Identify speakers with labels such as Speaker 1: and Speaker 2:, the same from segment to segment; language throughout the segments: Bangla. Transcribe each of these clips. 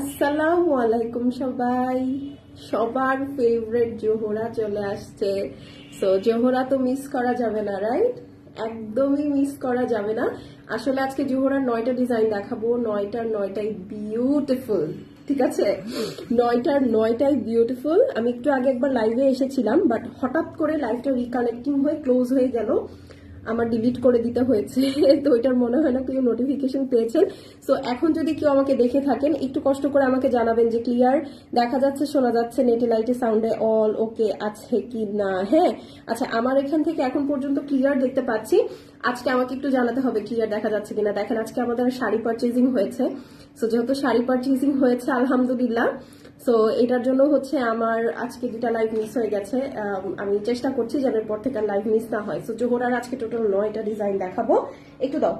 Speaker 1: আসসালামু আলাইকুম সবাই। সবার ফেভারিট জোহরা চলে আসছে। সো জোহরা তো মিস করা যাবে না, রাইট? একদমই মিস করা যাবে না। আসলে আজকে জোহরার 9টা ডিজাইন দেখাবো, 9টার 9টাই বিউটিফুল। ঠিক আছে, 9টার 9টাই বিউটিফুল। আমি একটু আগে একবার লাইভে এসেছিলাম, বাট হঠাৎ করে লাইভটা রিকানেক্টিং হয়ে ক্লোজ হয়ে গেল, আমার ডিলিট করে দিতে হয়েছে। তো ওইটার মনে হয় না কেউ নোটিফিকেশন পেয়েছেন। সো এখন যদি কেউ আমাকে দেখে থাকেন, একটু কষ্ট করে আমাকে জানাবেন যে ক্লিয়ার দেখা যাচ্ছে, শোনা যাচ্ছে, নেটে লাইটে সাউন্ডে অল ওকে আছে কি না। হ্যাঁ, আচ্ছা, আমার এখান থেকে এখন পর্যন্ত ক্লিয়ার দেখতে পাচ্ছি। আজকে আমাকে একটু জানাতে হবে ক্লিয়ার দেখা যাচ্ছে কিনা। দেখেন, আজকে আমাদের শাড়ি পারচেজিং হয়েছে। সো যেহেতু শাড়ি পারচেজিং হয়েছে আলহামদুলিল্লাহ, সো এটার জন্য হচ্ছে আমার আজকে 2টা লাইভ মিস হয়ে গেছে। আমি চেষ্টা করছি যেন এরপর থেকে লাইভ মিস না হয়। সো জোহরার আজকে টোটাল 9টা ডিজাইন দেখাবো। একটু দাও।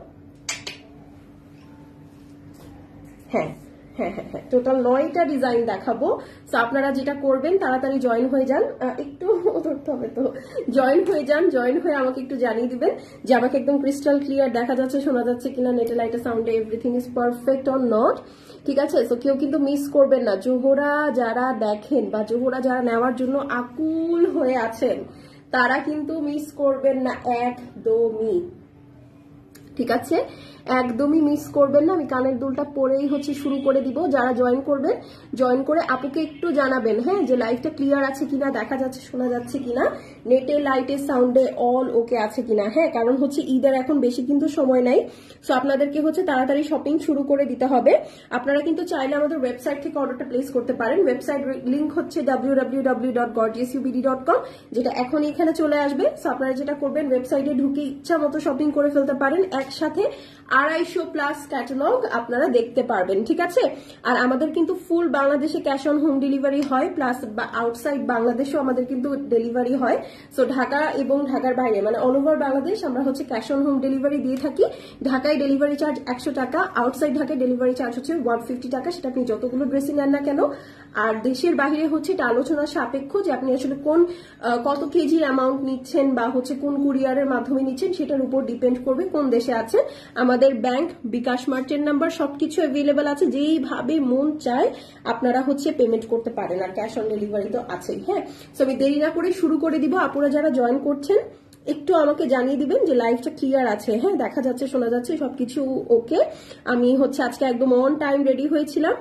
Speaker 1: হ্যাঁ হ্যাঁ হ্যাঁ হ্যাঁ, টোটাল 9টা ডিজাইন দেখাবো। সো আপনারা যেটা করবেন, তাড়াতাড়ি জয়েন হয়ে যান। একটু ধরতে হবে তো, জয়েন হয়ে যান। জয়েন হয়ে আমাকে একটু জানিয়ে দিবেন যে আমাকে একদম ক্রিস্টাল ক্লিয়ার দেখা যাচ্ছে, শোনা যাচ্ছে কিনা, নেটে লাইটে সাউন্ডে everything is perfect or not. ঠিক আছে, সো কেউ কিন্তু মিস করবেন না। জোহরা যারা দেখেন বা জোহরা যারা নেওয়ার জন্য আকুল হয়ে আছেন, তারা কিন্তু মিস করবেন না একদমই। ঠিক আছে, একদমই মিস করবেন না। আমি কানের দুলটা পরেই হচ্ছে শুরু করে দিব। যারা জয়েন করবেন, জয়েন করে আপুকে একটু জানাবেন, হ্যাঁ, যে লাইভটা ক্লিয়ার আছে কিনা, দেখা যাচ্ছে শোনা যাচ্ছে কিনা, নেটে লাইটে সাউন্ডে অল ওকে আছে কিনা। হ্যাঁ, কারণ হচ্ছে ঈদের এখন বেশি কিন্তু সময় নাই। সো আপনাদেরকে হচ্ছে তাড়াতাড়ি শপিং শুরু করে দিতে হবে। আপনারা কিন্তু চাইলে আমাদের ওয়েবসাইট থেকে অর্ডারটা প্লেস করতে পারেন। ওয়েবসাইট লিংক হচ্ছে www.gorgeousubd.com, যেটা এখন এখানে চলে আসবে। সো আপনারা যেটা করবেন, ওয়েবসাইটে ঢুকে ইচ্ছা মতো শপিং করে ফেলতে পারেন। একসাথে 250+ ক্যাটালগ আপনারা দেখতে পারবেন। ঠিক আছে, আর আমাদের কিন্তু ফুল বাংলাদেশে ক্যাশ অন হোম ডেলিভারি হয়, প্লাস আউটসাইড বাংলাদেশেও আমাদের কিন্তু ডেলিভারি হয়। সো ঢাকা এবং ঢাকার বাইরে, মানে অল ওভার বাংলাদেশ আমরা হচ্ছে ক্যাশ অন হোম ডেলিভারি দিয়ে থাকি। ঢাকায় ডেলিভারি চার্জ 100 টাকা, আউটসাইড ঢাকায় ডেলিভারি চার্জ হচ্ছে 150 টাকা। সেটা আপনি যতগুলো ড্রেসিং নেন না কেন। আর দেশের বাইরে হচ্ছে এটা আলোচনা সাপেক্ষ, যে আপনি আসলে কত কেজি অ্যামাউন্ট নিচ্ছেন বা হচ্ছে কোন কুরিয়ারের মাধ্যমে নিচ্ছেন, সেটার উপর ডিপেন্ড করবে কোন দেশে আছেন। আমাদের ব্যাংক, বিকাশ, মার্চেন্ট নাম্বার সবকিছু অ্যাভেলেবেল আছে। যেইভাবে মন চায় আপনারা হচ্ছে পেমেন্ট করতে পারেন, আর ক্যাশ অন ডেলিভারি তো আছেই। হ্যাঁ, সো আমি দেরি না করে শুরু করে দিব। আপনারা যারা জয়েন করছেন একটু আমাকে জানিয়ে দিবেন যে লাইভটা ক্লিয়ার আছে, হ্যাঁ, দেখা যাচ্ছে শোনা যাচ্ছে সবকিছু ওকে। আমি হচ্ছে আজকে একদম অন টাইম রেডি হয়েছিলাম,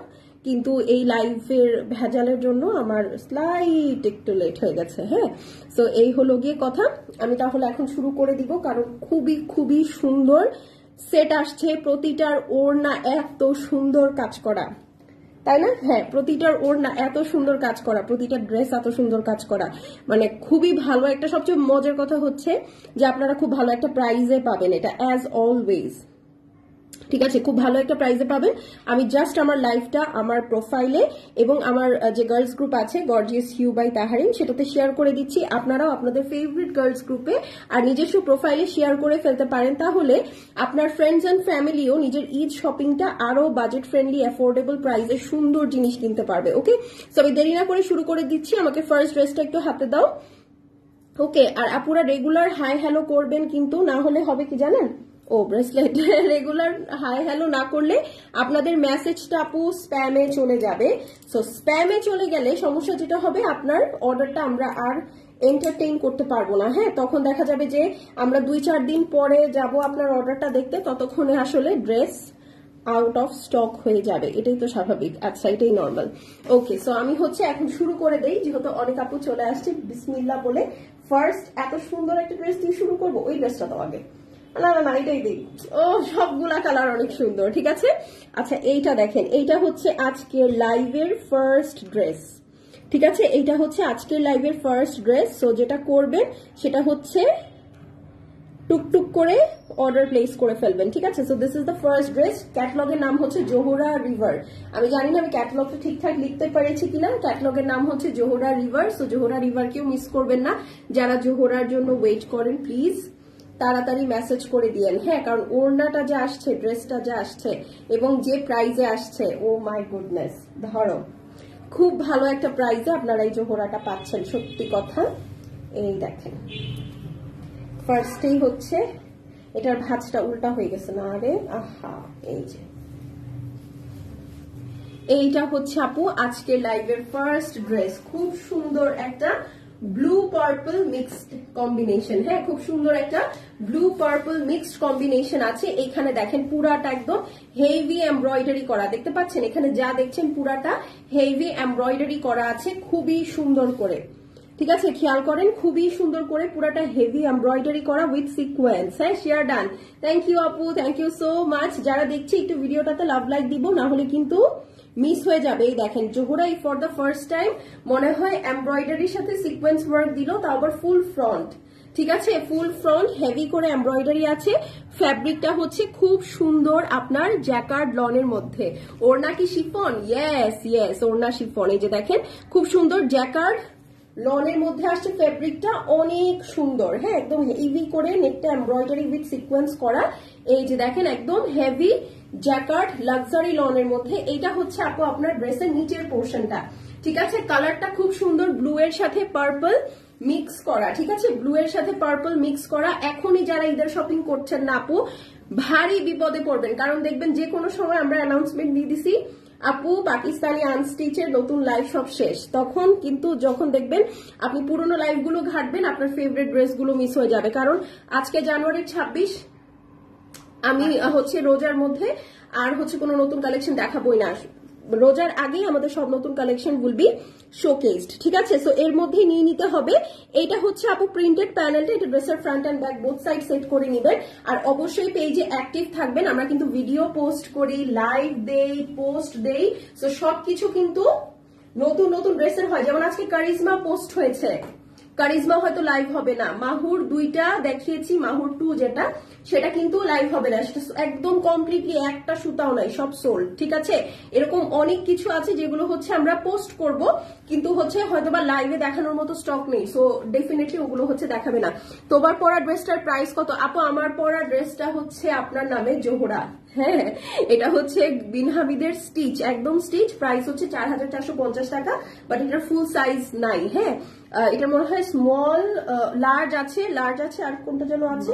Speaker 1: কিন্তু এই লাইভের ভেজালের জন্য আমার স্লাইট একটু লেট হয়ে গেছে। হ্যাঁ, সো এই হলো গিয়ে কথা। আমি তাহলে এখন শুরু করে দিব, কারণ খুবই খুবই সুন্দর সেট আসছে। প্রতিটার ওড়না এত সুন্দর কাজ করা, তাই না? হ্যাঁ, প্রতিটার ওড়না এত সুন্দর কাজ করা, প্রতিটা ড্রেস এত সুন্দর কাজ করা, মানে খুবই ভালো একটা। সবচেয়ে মজার কথা হচ্ছে যে আপনারা খুব ভালো একটা প্রাইজে পাবেন এটা, অ্যাজ অলওয়েজ। ঠিক আছে, খুব ভালো একটা প্রাইজে পাবেন। আমি জাস্ট আমার লাইভটা আমার প্রোফাইলে এবং আমার যে গার্লস গ্রুপ আছে গর্জিয়াস হিউ বাই তাহারিন, সেটাতে শেয়ার করে দিচ্ছি। আপনারাও আপনাদের ফেভারিট গার্লস গ্রুপে আর নিজস্ব প্রোফাইলে শেয়ার করে ফেলতে পারেন। তাহলে আপনার ফ্রেন্ডস অ্যান্ড ফ্যামিলিও নিজের ঈদ শপিংটা আরো বাজেট ফ্রেন্ডলি, অ্যাফোর্ডেবল প্রাইসে সুন্দর জিনিস কিনতে পারবে। ওকে, সো আমি দেরি না করে শুরু করে দিচ্ছি। আমাকে ফার্স্ট ড্রেসটা একটু হাতে দাও। ওকে, আর আপুরা রেগুলার হাই হ্যালো করবেন, কিন্তু না হলে হবে কি জানেন, ও ব্রেসলেট, রেগুলার হাই হ্যালো না করলে আপনাদের মেসেজটা আপু স্প্যামে চলে যাবে। সো স্প্যামে চলে গেলে সমস্যা যেটা হবে, আপনার অর্ডারটা আমরা আর এন্টারটেইন করতে পারবো না। হ্যাঁ, তখন দেখা যাবে যে আমরা 2-4 দিন পরে যাব আপনার অর্ডারটা দেখতে, ততক্ষণে আসলে ড্রেস আউট অফ স্টক হয়ে যাবে। এটাই তো স্বাভাবিক। আচ্ছা, এটাই নর্মাল। ওকে, সো আমি হচ্ছে এখন শুরু করে দেই, যেহেতু অনেক আপু চলে আসছে। বিসমিল্লাহ বলে ফার্স্ট এত সুন্দর একটা ড্রেস দিয়ে শুরু করবো। ওই ড্রেসটা তো আগে, না না না, এটাই দিই। ও, সবগুলা কালার অনেক সুন্দর। ঠিক আছে, আচ্ছা, এইটা দেখেন, এইটা হচ্ছে আজকের লাইভের ফার্স্ট ড্রেস। ঠিক আছে, এইটা হচ্ছে আজকের লাইভের ফার্স্ট ড্রেস। সো যেটা করবেন সেটা হচ্ছে টুকটুক করে অর্ডার প্লেস করে ফেলবেন। ঠিক আছে, so this is the first dress. ক্যাটালগের নাম হচ্ছে জোহরা রিভার। আমি জানি না আমি ক্যাটালগটা ঠিকঠাক লিখতে পেরেছি কিনা। ক্যাটালগের নাম হচ্ছে Zohra river. So Zohra river কেউ মিস করবেন না। যারা জোহরার জন্য ওয়েট করেন, প্লিজ তাড়াতাড়ি মেসেজ করে দিয়েন। হ্যাঁ, কারণ ওড়নাটা যা আসছে, ড্রেসটা যা আসছে এবং যে প্রাইজে আসছে, ও মাই গুডনেস, ধরো খুব ভালো একটা প্রাইজে আপনারা এই জোহরাটা পাচ্ছেন। সত্যি কথা, এই দেখেন, ফার্স্টেই হচ্ছে এটার ভাঁজটা উল্টা হয়ে গেছে না, আরে আহা, এই যে এইটা হচ্ছে আপু আজকের লাইভের ফার্স্ট ড্রেস, খুব সুন্দর একটা ব্লু পার্পল মিক্সড কম্বিনেশন। হ্যাঁ, খুব সুন্দর একটা ব্লু পার্পল মিক্সড কম্বিনেশন আছে। এখানে দেখেন পুরাটা একদম হেভি এমব্রয়ডারি করা, দেখতে পাচ্ছেন এখানে যা দেখছেন পুরাটা হেভি এমব্রয়ডারি করা আছে খুবই সুন্দর করে। ঠিক আছে, খেয়াল করেন খুবই সুন্দর করে পুরাটা হেভি এমব্রয়ডারি করা উইথ সিকোয়েন্স। হ্যাঁ, শেয়ার ডান, থ্যাংক ইউ আপু, থ্যাংক ইউ সো মাচ। যারা দেখছে একটু ভিডিওটাতে লাভ লাইক দিব, না হলে কিন্তু মিস হয়ে যাবে। এই দেখেন Zohra for the first time মনে হয় এমব্রয়ডারির সাথে সিকোয়েন্স ওয়ার্ক দিল, তাও আবার ফুল ফ্রন্ট। ঠিক আছে, ফুল ফ্রন্ট হেভি করে এমব্রয়ডারি আছে। ফ্যাব্রিকটা হচ্ছে খুব সুন্দর আপনার জ্যাকার্ড লনের মধ্যে। ওড়না কি শিফন? ইয়েস ইয়েস, ওড়না শিফন। এই যে দেখেন খুব সুন্দর জ্যাকার্ড লনের মধ্যে আসছে, ফেব্রিকটা অনেক সুন্দর। হ্যাঁ, একদম হেভি করে নেকটা এমব্রয়ডারি উইথ সিকোয়েন্স করা। এই যে দেখেন একদম হেভি জ্যাকার্ড লাক্সারি লনের মধ্যে। এইটা হচ্ছে আপু আপনার ড্রেসের নিচের পোর্শনটা। ঠিক আছে, কালারটা খুব সুন্দর, ব্লু এর সাথে পার্পল মিক্স করা। ঠিক আছে, ব্লু এর সাথে পার্পল মিক্স করা। এখনই যারা ঈদের শপিং করছেন না আপু, ভারী বিপদে পড়বেন, কারণ দেখবেন যে কোনো সময় আমরা অ্যানাউন্সমেন্ট দিয়ে দিছি আপু পাকিস্তানি আনস্টিচের নতুন লাইভ সব শেষ, তখন কিন্তু যখন দেখবেন আপনি পুরোনো লাইভ গুলো ঘাটবেন, আপনার ফেভারিট ড্রেস গুলো মিস হয়ে যাবে। কারণ আজকে জানুয়ারির 26, আমি হচ্ছে রোজার মধ্যে আর হচ্ছে কোনো নতুন কালেকশন দেখাবোই না। রোজার আগেই আমাদের সব নতুন কালেকশন উইল বি শোকেসড। ঠিক আছে, সো এর মধ্যে নিয়ে নিতে হবে। এটা হচ্ছে আপু প্রিন্টেড প্যানেলটা, এটা ড্রেসের front end back both side set করে নেবেন। আর অবশ্যই পেজে অ্যাক্টিভ থাকবেন, আমরা কিন্তু ভিডিও পোস্ট করি, লাইভ দেই, পোস্ট দেই। সো সবকিছু কিন্তু নতুন নতুন ড্রেসের হয়। যেমন আজকে কারিজমা পোস্ট হয়েছে, কারিজমা হয়তো লাইভ হবে না। মাহুর 2টা দেখিয়েছি, মাহুর 2 যেটা, সেটা কিন্তু লাইভ হবে না, সেটা একদম কমপ্লিটলি একটা সুতাও নাই, সব সোল্ড। ঠিক আছে, এরকম অনেক কিছু আছে যেগুলো হচ্ছে আমরা পোস্ট করব, কিন্তু হচ্ছে হয়তোবা লাইভে দেখানোর মতো স্টক নেই, সো ডেফিনেটলি ওগুলো হচ্ছে দেখাবে না। তোমার পরা ড্রেসটার প্রাইস কত আপু? আমার পরা ড্রেসটা হচ্ছে আপনার নামে জোহরা। হ্যাঁ, এটা হচ্ছে বিন হামিদের স্টিচ, একদম স্টিচ। প্রাইস হচ্ছে 4450 টাকা, বাট এটার ফুল সাইজ নাই। হ্যাঁ, এটা মনে হয় স্মল, লার্জ আছে, আর কোনটা যেন আছে,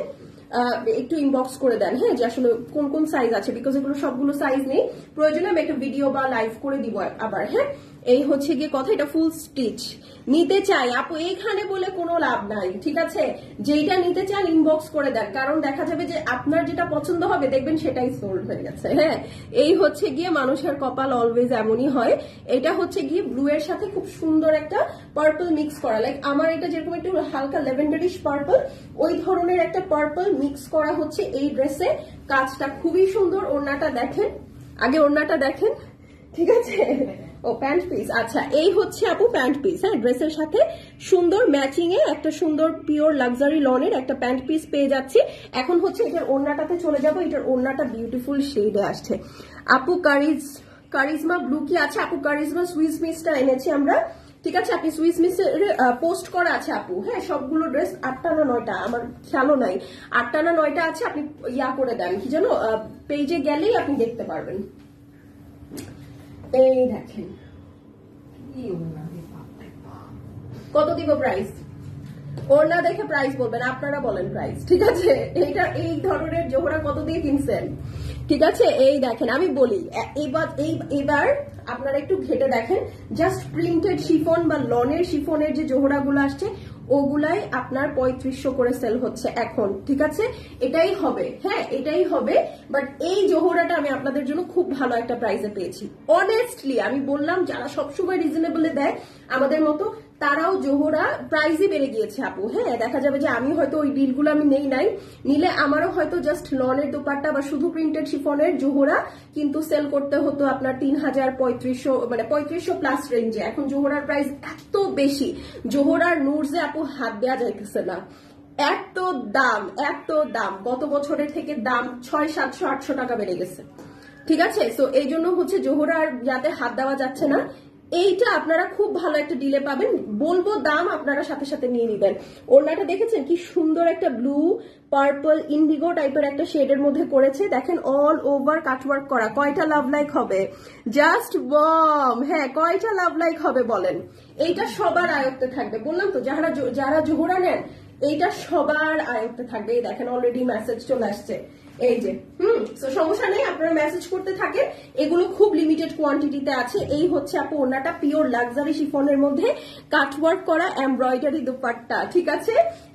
Speaker 1: একটু ইনবক্স করে দেন। হ্যাঁ, যে আসলে কোন কোন সাইজ আছে, বিকজ এগুলো সবগুলো সাইজ নেই। প্রয়োজনে আমি একটা ভিডিও বা লাইভ করে দিব আবার। হ্যাঁ, এই হচ্ছে গিয়ে কথা, এটা ফুল স্টিচ। নিতে চাই আপু এইখানে বলে কোনো লাভ নাই। ঠিক আছে, যেটা নিতে চান ইনবক্স করে দেন, কারণ দেখা যাবে যে আপনার যেটা পছন্দ হবে দেখবেন সেটাই সোল্ড হয়ে গেছে। হ্যাঁ, এই হচ্ছে গিয়ে মানুষের কপাল অলওয়েজ এমনই হয়। এটা হচ্ছে গিয়ে ব্লু এর সাথে খুব সুন্দর একটা পার্পল মিক্স করা, লাইক আমার এটা যেরকম একটু হালকা লেভেন্ডারিশ পার্পল, ওই ধরনের একটা পার্পল মিক্স করা হচ্ছে এই ড্রেসে। কাজটা খুবই সুন্দর। ওড়নাটা দেখেন, আগে ওড়নাটা দেখেন। ঠিক আছে, ও প্যান্ট পিস। আচ্ছা, এই হচ্ছে আপু প্যান্ট পিস। হ্যাঁ, ড্রেসের সাথে সুন্দর ম্যাচিং এ একটা সুন্দর পিওর লাক্সারি লনের একটা প্যান্ট পিস পেয়ে যাচ্ছি। এখন হচ্ছে এটার ওড়নাটাতে চলে যাব। এটার ওড়নাটা বিউটিফুল শেডে আসছে। আপু কারিজমা ব্লু কি আছে? আপু কারিজমা সুইস মিসটা এনেছি আমরা। ঠিক আছে, আপনি সুইস মিস পোস্ট করা আছে আপু। হ্যাঁ, সবগুলো ড্রেস 8টা না 9টা, আমার খেয়ালও নাই, 8টা না 9টা আছে। আপনি ইয়া করে দেন, কি জানো, পেজে গেলেই আপনি দেখতে পারবেন। এই দেখেন কত দিব প্রাইস, ওড়না দেখে প্রাইস বলবেন, আপনারা বলেন প্রাইস। ঠিক আছে, এইটা এই ধরনের জোহরা কত দিয়ে কিনছেন? ঠিক আছে, এই দেখেন আমি বলি, এবার আপনারা একটু ঘেটে দেখেন, জাস্ট প্রিন্টেড শিফন বা লনের শিফনের যে জোহরা গুলো আসছে ওগুলাই আপনার 3500 করে সেল হচ্ছে এখন। ঠিক আছে, এটাই হবে। হ্যাঁ, এটাই হবে। বাট এই জোহরাটা আমি আপনাদের জন্য খুব ভালো একটা প্রাইসে পেয়েছি। অনেস্টলি আমি বললাম, যারা সবসময় রিজনেবলে দেয় আমাদের মতো, তারাও জোহরা প্রাইসই বেড়ে গিয়েছে আপু। হ্যাঁ, দেখা যাবে যে আমি হয়তো ওই ডিলগুলো আমি নেই নাই, নিলে আমারও হয়তো জাস্ট লনের দোপাট্টা বা শুধু প্রিন্টেড শিফনের জোহরা কিন্তু সেল করতে হতো আপনার 3000 3500, মানে 3500 প্লাস রেঞ্জে। এখন জোহরার প্রাইস এত বেশি, জোহরার নুরজে আপু হাত দেওয়া যাইতেছে না, এত দাম, এত দাম। গত বছরের থেকে দাম 600 700 800 টাকা বেড়ে গেছে। ঠিক আছে, সো এই জন্য হচ্ছে জোহরার যাতে হাত দেওয়া যাচ্ছে না। এইটা আপনারা খুব ভালো একটা ডিলে পাবেন, বলবো দাম আপনারা সাথে সাথে নিয়ে নিবেন। ওড়নাটা দেখেছেন কি সুন্দর, একটা ব্লু পার্পল ইন্ডিগো টাইপের একটা শেডের মধ্যে করেছে। দেখেন অল ওভার কাটওয়ার্ক করা। কয়টা লাভ লাইক হবে? Just bomb. হ্যাঁ, কয়টা লাভ লাইক হবে বলেন? এইটা সবার আয়ত্তে থাকবে, বললাম তো, যারা জোহরা নেন এইটা সবার আয়ত্তে থাকবে। এই দেখেন অলরেডি মেসেজ চলে আসছে, এই যে তো সমস্যা নেই, আপনারা মেসেজ করতে থাকেন। এগুলো খুব লিমিটেড কোয়ান্টিটিতে আছে। এই হচ্ছে আপু ওনাটা পিওর লাক্সারি শিফনের মধ্যে কাটওয়ার্ক করা এমব্রয়ডারি দুপাট্টা, ঠিক আছে।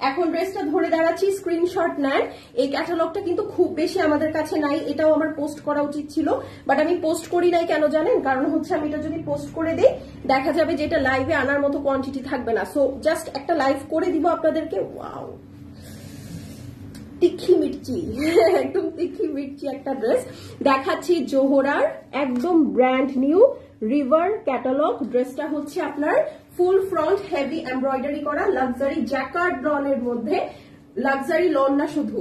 Speaker 1: এখন ড্রেসটা ধরে দাঁড়াচ্ছি, স্ক্রিনশট নেন। এই ক্যাটালগটা কিন্তু খুব বেশি আমাদের কাছে নাই, এটাও আমার পোস্ট করা উচিত ছিল, বাট আমি পোস্ট করি নাই। কেন জানেন? কারণ হচ্ছে আমি এটা যদি পোস্ট করে দিই দেখা যাবে যে এটা লাইভে আনার মতো কোয়ান্টিটি থাকবে না। সো জাস্ট একটা লাইভ করে দিব আপনাদেরকে। ওয়াও, তিখি মির্চি, একদম তিখি মির্চি একটা ড্রেস দেখাচ্ছি। জোহরার একদম ব্র্যান্ড নিউ রিভার ক্যাটালগ। ড্রেসটা হচ্ছে আপনার ফুল ফ্রন্ট হেভি এমব্রয়ডারি করা লাক্সারি জ্যাকার্ড লনের মধ্যে। লাক্সারি লন না, শুধু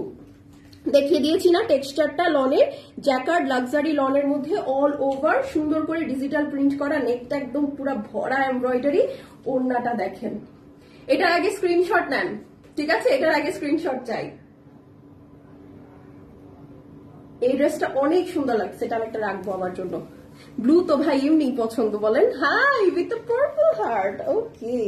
Speaker 1: দেখিয়ে দিয়েছি না টেক্সচারটা লনের, জ্যাকার্ড লাক্সারি লনের মধ্যে অল ওভার সুন্দর করে ডিজিটাল প্রিন্ট করা, নেকটা একদম পুরো ভরা এমব্রয়ডারি। ওড়নাটা দেখেন। এটার আগে স্ক্রিনশট নেন, ঠিক আছে? এটার আগে স্ক্রিনশট চাই। এই ড্রেসটা অনেক সুন্দর লাগছে, এটা আমি একটা রাখবো আমার জন্য। ব্লু তো ভাই এমনি পছন্দ, বলেন হাই উইথ পার্পল হার্ট। ওকে,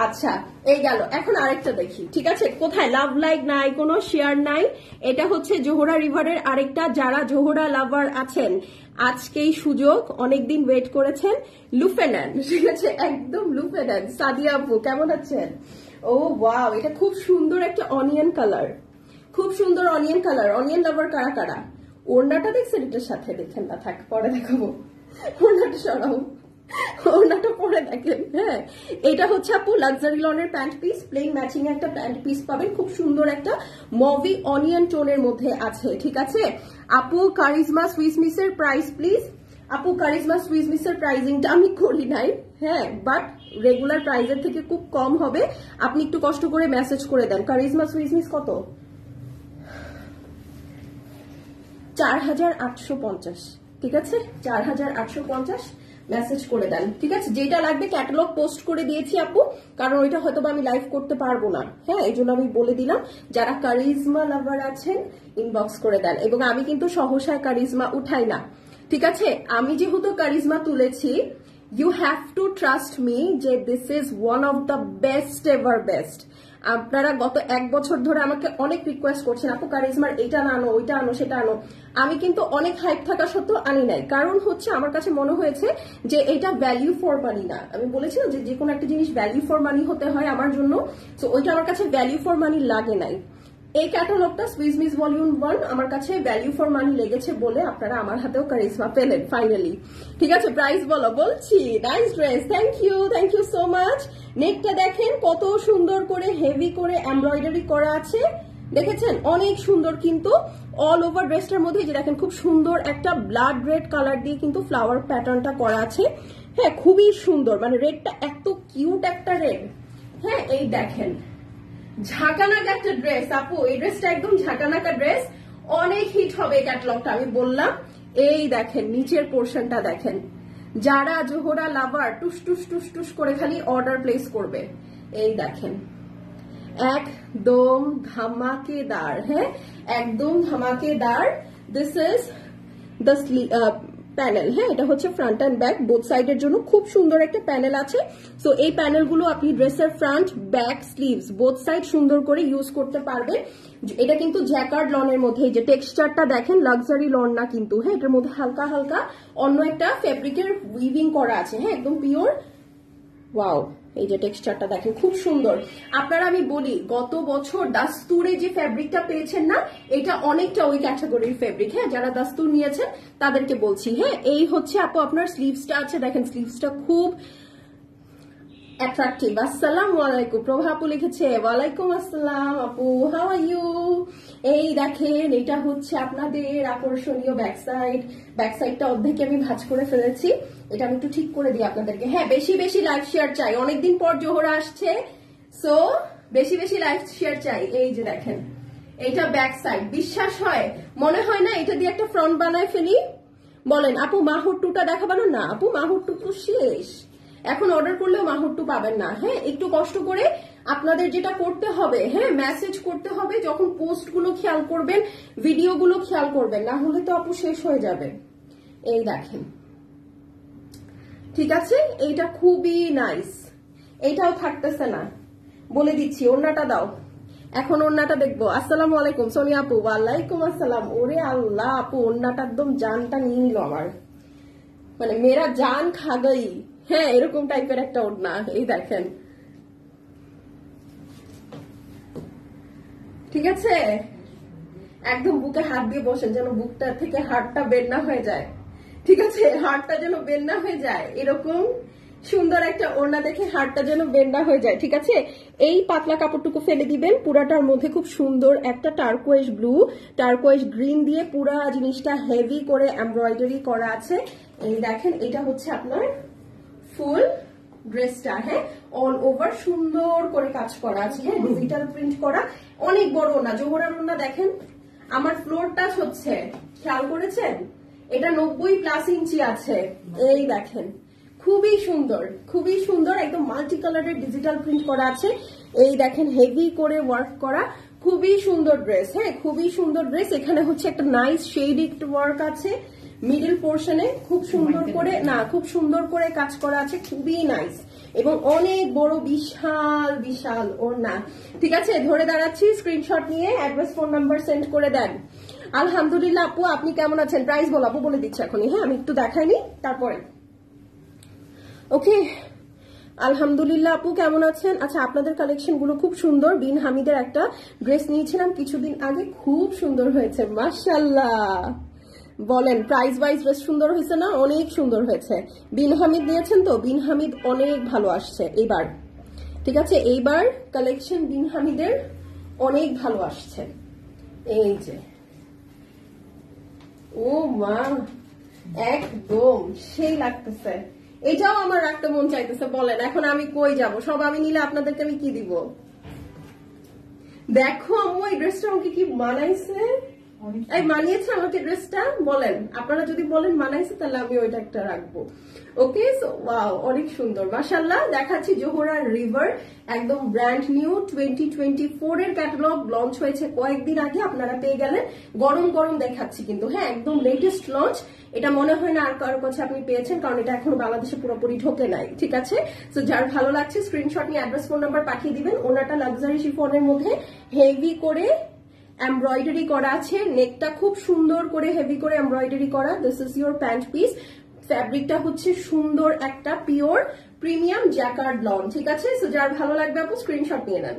Speaker 1: আচ্ছা এই গেল। এখন আরেকটা দেখি, ঠিক আছে? কোথায় লাভ লাইক নাই, কোনো শেয়ার নাই। এটা হচ্ছে জোহরা রিভারের আরেকটা। যারা জোহরা লাভার আছেন আজকেই সুযোগ, অনেকদিন ওয়েট করেছেন। লুফে নেন, ঠিক আছে? একদম লুফে নেন। সাদিয়া আপু কেমন আছেন? ও ওয়াও, এটা খুব সুন্দর একটা অনিয়ন কালার, খুব সুন্দর অনিয়ন কালার। অনিয়ন লাভার কারা কারা? ওড়নাটা দেখছেন এটার সাথে? দেখেন না, থাক পরে দেখাবো। ওড়নাটা সরাও, ওড়নাটা পরে দেখেন। হ্যাঁ, এটা হচ্ছে আপু লাক্সারি লনের প্যান্ট পিস, প্লেন ম্যাচিং একটা প্যান্ট পিস পাবেন। খুব সুন্দর একটা মভি অনিয়ন টোনের মধ্যে আছে, ঠিক আছে? আপু কারিজমা সুইস মিসের প্রাইস প্লিজ। আপু কারিজমা সুইস মিসের প্রাইজিংটা আমি করি নাই, হ্যাঁ, বাট রেগুলার প্রাইজের থেকে খুব কম হবে। আপনি একটু কষ্ট করে মেসেজ করে দেন। কারিজমা সুইস মিস কত? 4850, ঠিক আছে? 4850 মেসেজ করে দেন, ঠিক আছে? যেটা লাগবে ক্যাটালগ পোস্ট করে দিয়েছি আপু, কারণ ওইটা হয়তো আমি লাইভ করতে পারবো না। হ্যাঁ, এই জন্য আমি বলে দিলাম। যারা কারিজমা লাভার আছেন ইনবক্স করে দেন। এবং আমি কিন্তু সহসায় কারিজমা উঠাই না, ঠিক আছে? আমি যেহেতু কারিজমা তুলেছি, you have to trust me যে this is one of the best ever best. আপনারা গত 1 বছর ধরে আমাকে অনেক রিকোয়েস্ট করছেন, আপু কারিজমার এটা না আনো, ওইটা আনো, সেটা আনো। আমি কিন্তু অনেক হাইপ থাকা সত্ত্বেও আনি নাই, কারণ হচ্ছে আমার কাছে মনে হয়েছে যে এটা ভ্যালিউ ফর মানি না। আমি বলেছিলাম যে কোনো একটা জিনিস ভ্যালিউ ফর মানি হতে হয় আমার জন্য, তো ওইটা আমার কাছে ভ্যালিউ ফর মানি লাগে নাই। এই ক্যাটালগটা সুইস মিস ভলিউম 1 আমার কাছে ভ্যালিউ ফর মানি লেগেছে বলে আপনারা আমার হাতেও কারিজমা পেলেন ফাইনালি, ঠিক আছে? প্রাইস বলো, বলছি। Nice dress, thank you so much. নেকটা দেখেন কত সুন্দর করে হেভি করে এমব্রয়ডারি করা আছে, দেখেছেন? অনেক সুন্দর কিন্তু অল ওভার ড্রেসটার মধ্যে যে দেখেন খুব সুন্দর একটা ব্লাড রেড কালার দিয়ে কিন্তু ফ্লাওয়ার প্যাটার্নটা করা আছে। হ্যাঁ, খুবই সুন্দর, মানে রেডটা এত কিউট একটা রেড। হ্যাঁ, এই দেখেন ঝাঁকানাকা একটা ড্রেস আপু, এই ড্রেসটা একদম ঝাঁকানাকা ড্রেস, অনেক হিট হবে এই ক্যাটালগটা, আমি বললাম। এই দেখেন নিচের পোর্শনটা দেখেন। যারা জোহরা লাভার টুস টুস টুস টুস করে খালি অর্ডার প্লেস করবে। এই দেখেন একদম ধামাকেদার, হ্যাঁ একদম ধামাকেদার। দিস ইজ দ্য প্যানেল, হ্যাঁ এটা হচ্ছে ফ্রন্ট অ্যান্ড ব্যাক বোথ সাইডের জন্য খুব সুন্দর একটা প্যানেল আছে। সো এই প্যানেলগুলো আপনি ড্রেসের front back sleeves both side সুন্দর করে ইউজ করতে পারবেন। এটা কিন্তু জ্যাকার্ড লনের মধ্যে, এই যে টেক্সচারটা দেখেন লাক্সারি লন না কিন্তু, হ্যাঁ এটার মধ্যে হালকা হালকা অন্য একটা ফেব্রিকের উইভিং করা আছে, হ্যাঁ একদম পিওর। ওয়াও, এই যে টেক্সচারটা দেখেন খুব সুন্দর। আপনারা আমি বলি গত বছর দাস্তুরে যে ফেব্রিকটা পেয়েছেন না, এটা অনেকটা ওই ক্যাটাগরির ফেব্রিক। হ্যাঁ, যারা দাস্তুর নিয়েছেন তাদেরকে বলছি। হ্যাঁ, এই হচ্ছে আপু আপনার স্লিভসটা আছে, দেখেন স্লিভসটা খুব অ্যাট্রাকটিভ। আসসালামু আলাইকুম, প্রভা আপু লিখেছে ওয়ালাইকুম আসসালাম আপু, হাউ আর ইউ? এই দেখেন এটা হচ্ছে আপনাদের আকর্ষণীয় ব্যাক সাইড। ব্যাক সাইডটা অর্ধেক আমি ভাঁজ করে ফেলেছি, এটা আমি একটু ঠিক করে দিই আপনাদেরকে। হ্যাঁ, বেশি বেশি লাইভ শেয়ার চাই, অনেকদিন পর জোহরা আসছে, সো বেশি বেশি লাইভ শেয়ার চাই। এই যে দেখেন এইটা ব্যাক সাইড, বিশ্বাস হয় মনে হয় না এটা দিয়ে একটা ফ্রন্ট বানায় ফেলি? বলেন আপু মাহুর টুটা দেখাবানো না? আপু মাহুর টু তো শেষ, এখন অর্ডার করলেও মাহুরটু পাবেন না। হ্যাঁ, একটু কষ্ট করে আপনাদের যেটা করতে হবে, হ্যাঁ মেসেজ করতে হবে, যখন পোস্ট গুলো খেয়াল করবেন, ভিডিও গুলো খেয়াল করবেন, না হলে তো আপু শেষ হয়ে যাবে। এই দেখেন, ঠিক আছে? এইটা খুবই নাইস, এইটাও থাকতেছে না, বলে দিচ্ছি। ওড়নাটা দাও, এখন ওড়নাটা দেখবো। আসসালামু আলাইকুম সোনিয়া আপু। ওয়ালাইকুম আসসালাম। ওরে আল্লাহ আপু, ওড়নাটা একদম জানটা নিয়ে নিল আমার, মানে মেরা জান খা গই। হ্যাঁ, এরকম টাইপের একটা ওড়না। এই দেখেন, ঠিক আছে, একদম বুকে হাত দিয়ে বসেন যেন বুকটা থেকে হাড়টা বের না হয়ে যায়। ঠিক আছে, হাড়টা যেন বের না হয়ে যায়, এরকম সুন্দর একটা ওড়না দেখে হাড়টা যেন বের না হয়ে যায়। ঠিক আছে, এই পাতলা কাপড়টুকু ফেলে দিবেন। পুরাটার মধ্যে খুব সুন্দর একটা টার্কোয়েজ ব্লু, টার্কোয়েজ গ্রিন দিয়ে পুরা জিনিসটা হেভি করে এমব্রয়ডারি করা আছে। এই দেখেন, এটা হচ্ছে আপনার ফুল ড্রেসটা। হ্যাঁ, অল ওভার সুন্দর করে কাজ করা আছে। হ্যাঁ, ডিজিটাল প্রিন্ট করা, অনেক বড় না, জোহরার ওড়না। দেখেন আমার ফ্লোরটা হচ্ছে, খেয়াল করেছেন, এটা 90+ ইঞ্চি আছে। এই দেখেন, খুবই সুন্দর, খুবই সুন্দর, একদম মাল্টি কালারের ডিজিটাল প্রিন্ট করা আছে। এই দেখেন, হেভি করে ওয়ার্ক করা, খুবই সুন্দর ড্রেস। হ্যাঁ, খুবই সুন্দর ড্রেস। এখানে হচ্ছে একটা নাইস শেডিং ওয়ার্ক আছে মিডল পোর্শনে, খুব সুন্দর করে, না খুব সুন্দর করে কাজ করা আছে, খুবই নাইস এবং অনেক বড়, বিশাল বিশাল ওড়না। ঠিক আছে, ধরে দাঁড়াচ্ছি, স্ক্রিনশট নিয়ে অ্যাড্রেস ফোন নাম্বার সেন্ড করে দেন। আলহামদুলিল্লাহ আপু, আপনি কেমন আছেন? প্রাইস বল আপু, বলে দিচ্ছি এখনই। হ্যাঁ, আমি একটু দেখাইনি তারপরে। ওকে, আলহামদুলিল্লাহ আপু কেমন আছেন? আচ্ছা, আপনাদের কালেকশন গুলো খুব সুন্দর। বিন হামিদের একটা ড্রেস নিয়েছিলাম কিছুদিন আগে, খুব সুন্দর হয়েছে, মাশাআল্লাহ। বলেন, প্রাইস ওয়াইজ ড্রেস সুন্দর হয়েছে না? অনেক সুন্দর হয়েছে। বিন হামিদ নিয়েছেন তো? বিন হামিদ অনেক ভালো আসছে এবার। ঠিক আছে, এইবার কালেকশন বিন হামিদের অনেক ভালো আসছে। এই যে, ও মা, একদম সেই লাগতেছে। এটাও আমার রাখতে মন চাইতেছে। বলেন, এখন আমি কই যাব? সব আমি নিলে আপনাদেরকে আমি কি দিব? দেখো আম্মু, এই ড্রেসটা আমাকে কি মানাইছে। এই মানিয়েছে আমাকে ড্রেসটা? বলেন, আপনারা যদি বলেন মানাইছে, তাহলে আমি ওইটা একটা রাখবো। ওকে, সো ওয়াও, অনেক সুন্দর, মাশাআল্লাহ। দেখাচ্ছি জোহরা রিভার, একদম ব্র্যান্ড নিউ 2024 এর ক্যাটালগ লঞ্চ হয়েছে কয়েকদিন আগে, আপনারা পেয়ে গেলেন। গরম গরম দেখাচ্ছি কিন্তু। হ্যাঁ, একদম লেটেস্ট লঞ্চ। এটা মনে হয় না আর কারোর কাছে আপনি পেয়েছেন, কারণ এটা এখনো বাংলাদেশে পুরোপুরি ঢোকে নাই। ঠিক আছে, তো যার ভালো লাগছে স্ক্রিনশট নিয়ে অ্যাড্রেস ফোন নাম্বার পাঠিয়ে দিবেন। ওনাটা লাক্সারি শিফনের মধ্যে হেভি করে এমব্রয়ডারি করা আছে, নেকটা খুব সুন্দর করে হেভি করে এমব্রয়ডারি করা। This is your pant piece. ফ্যাব্রিকটা হচ্ছে সুন্দর একটা পিওর প্রিমিয়াম জ্যাকার্ড লন। ঠিক আছে, সো যার ভালো লাগবে আপু স্ক্রিনশট নিয়ে নেন।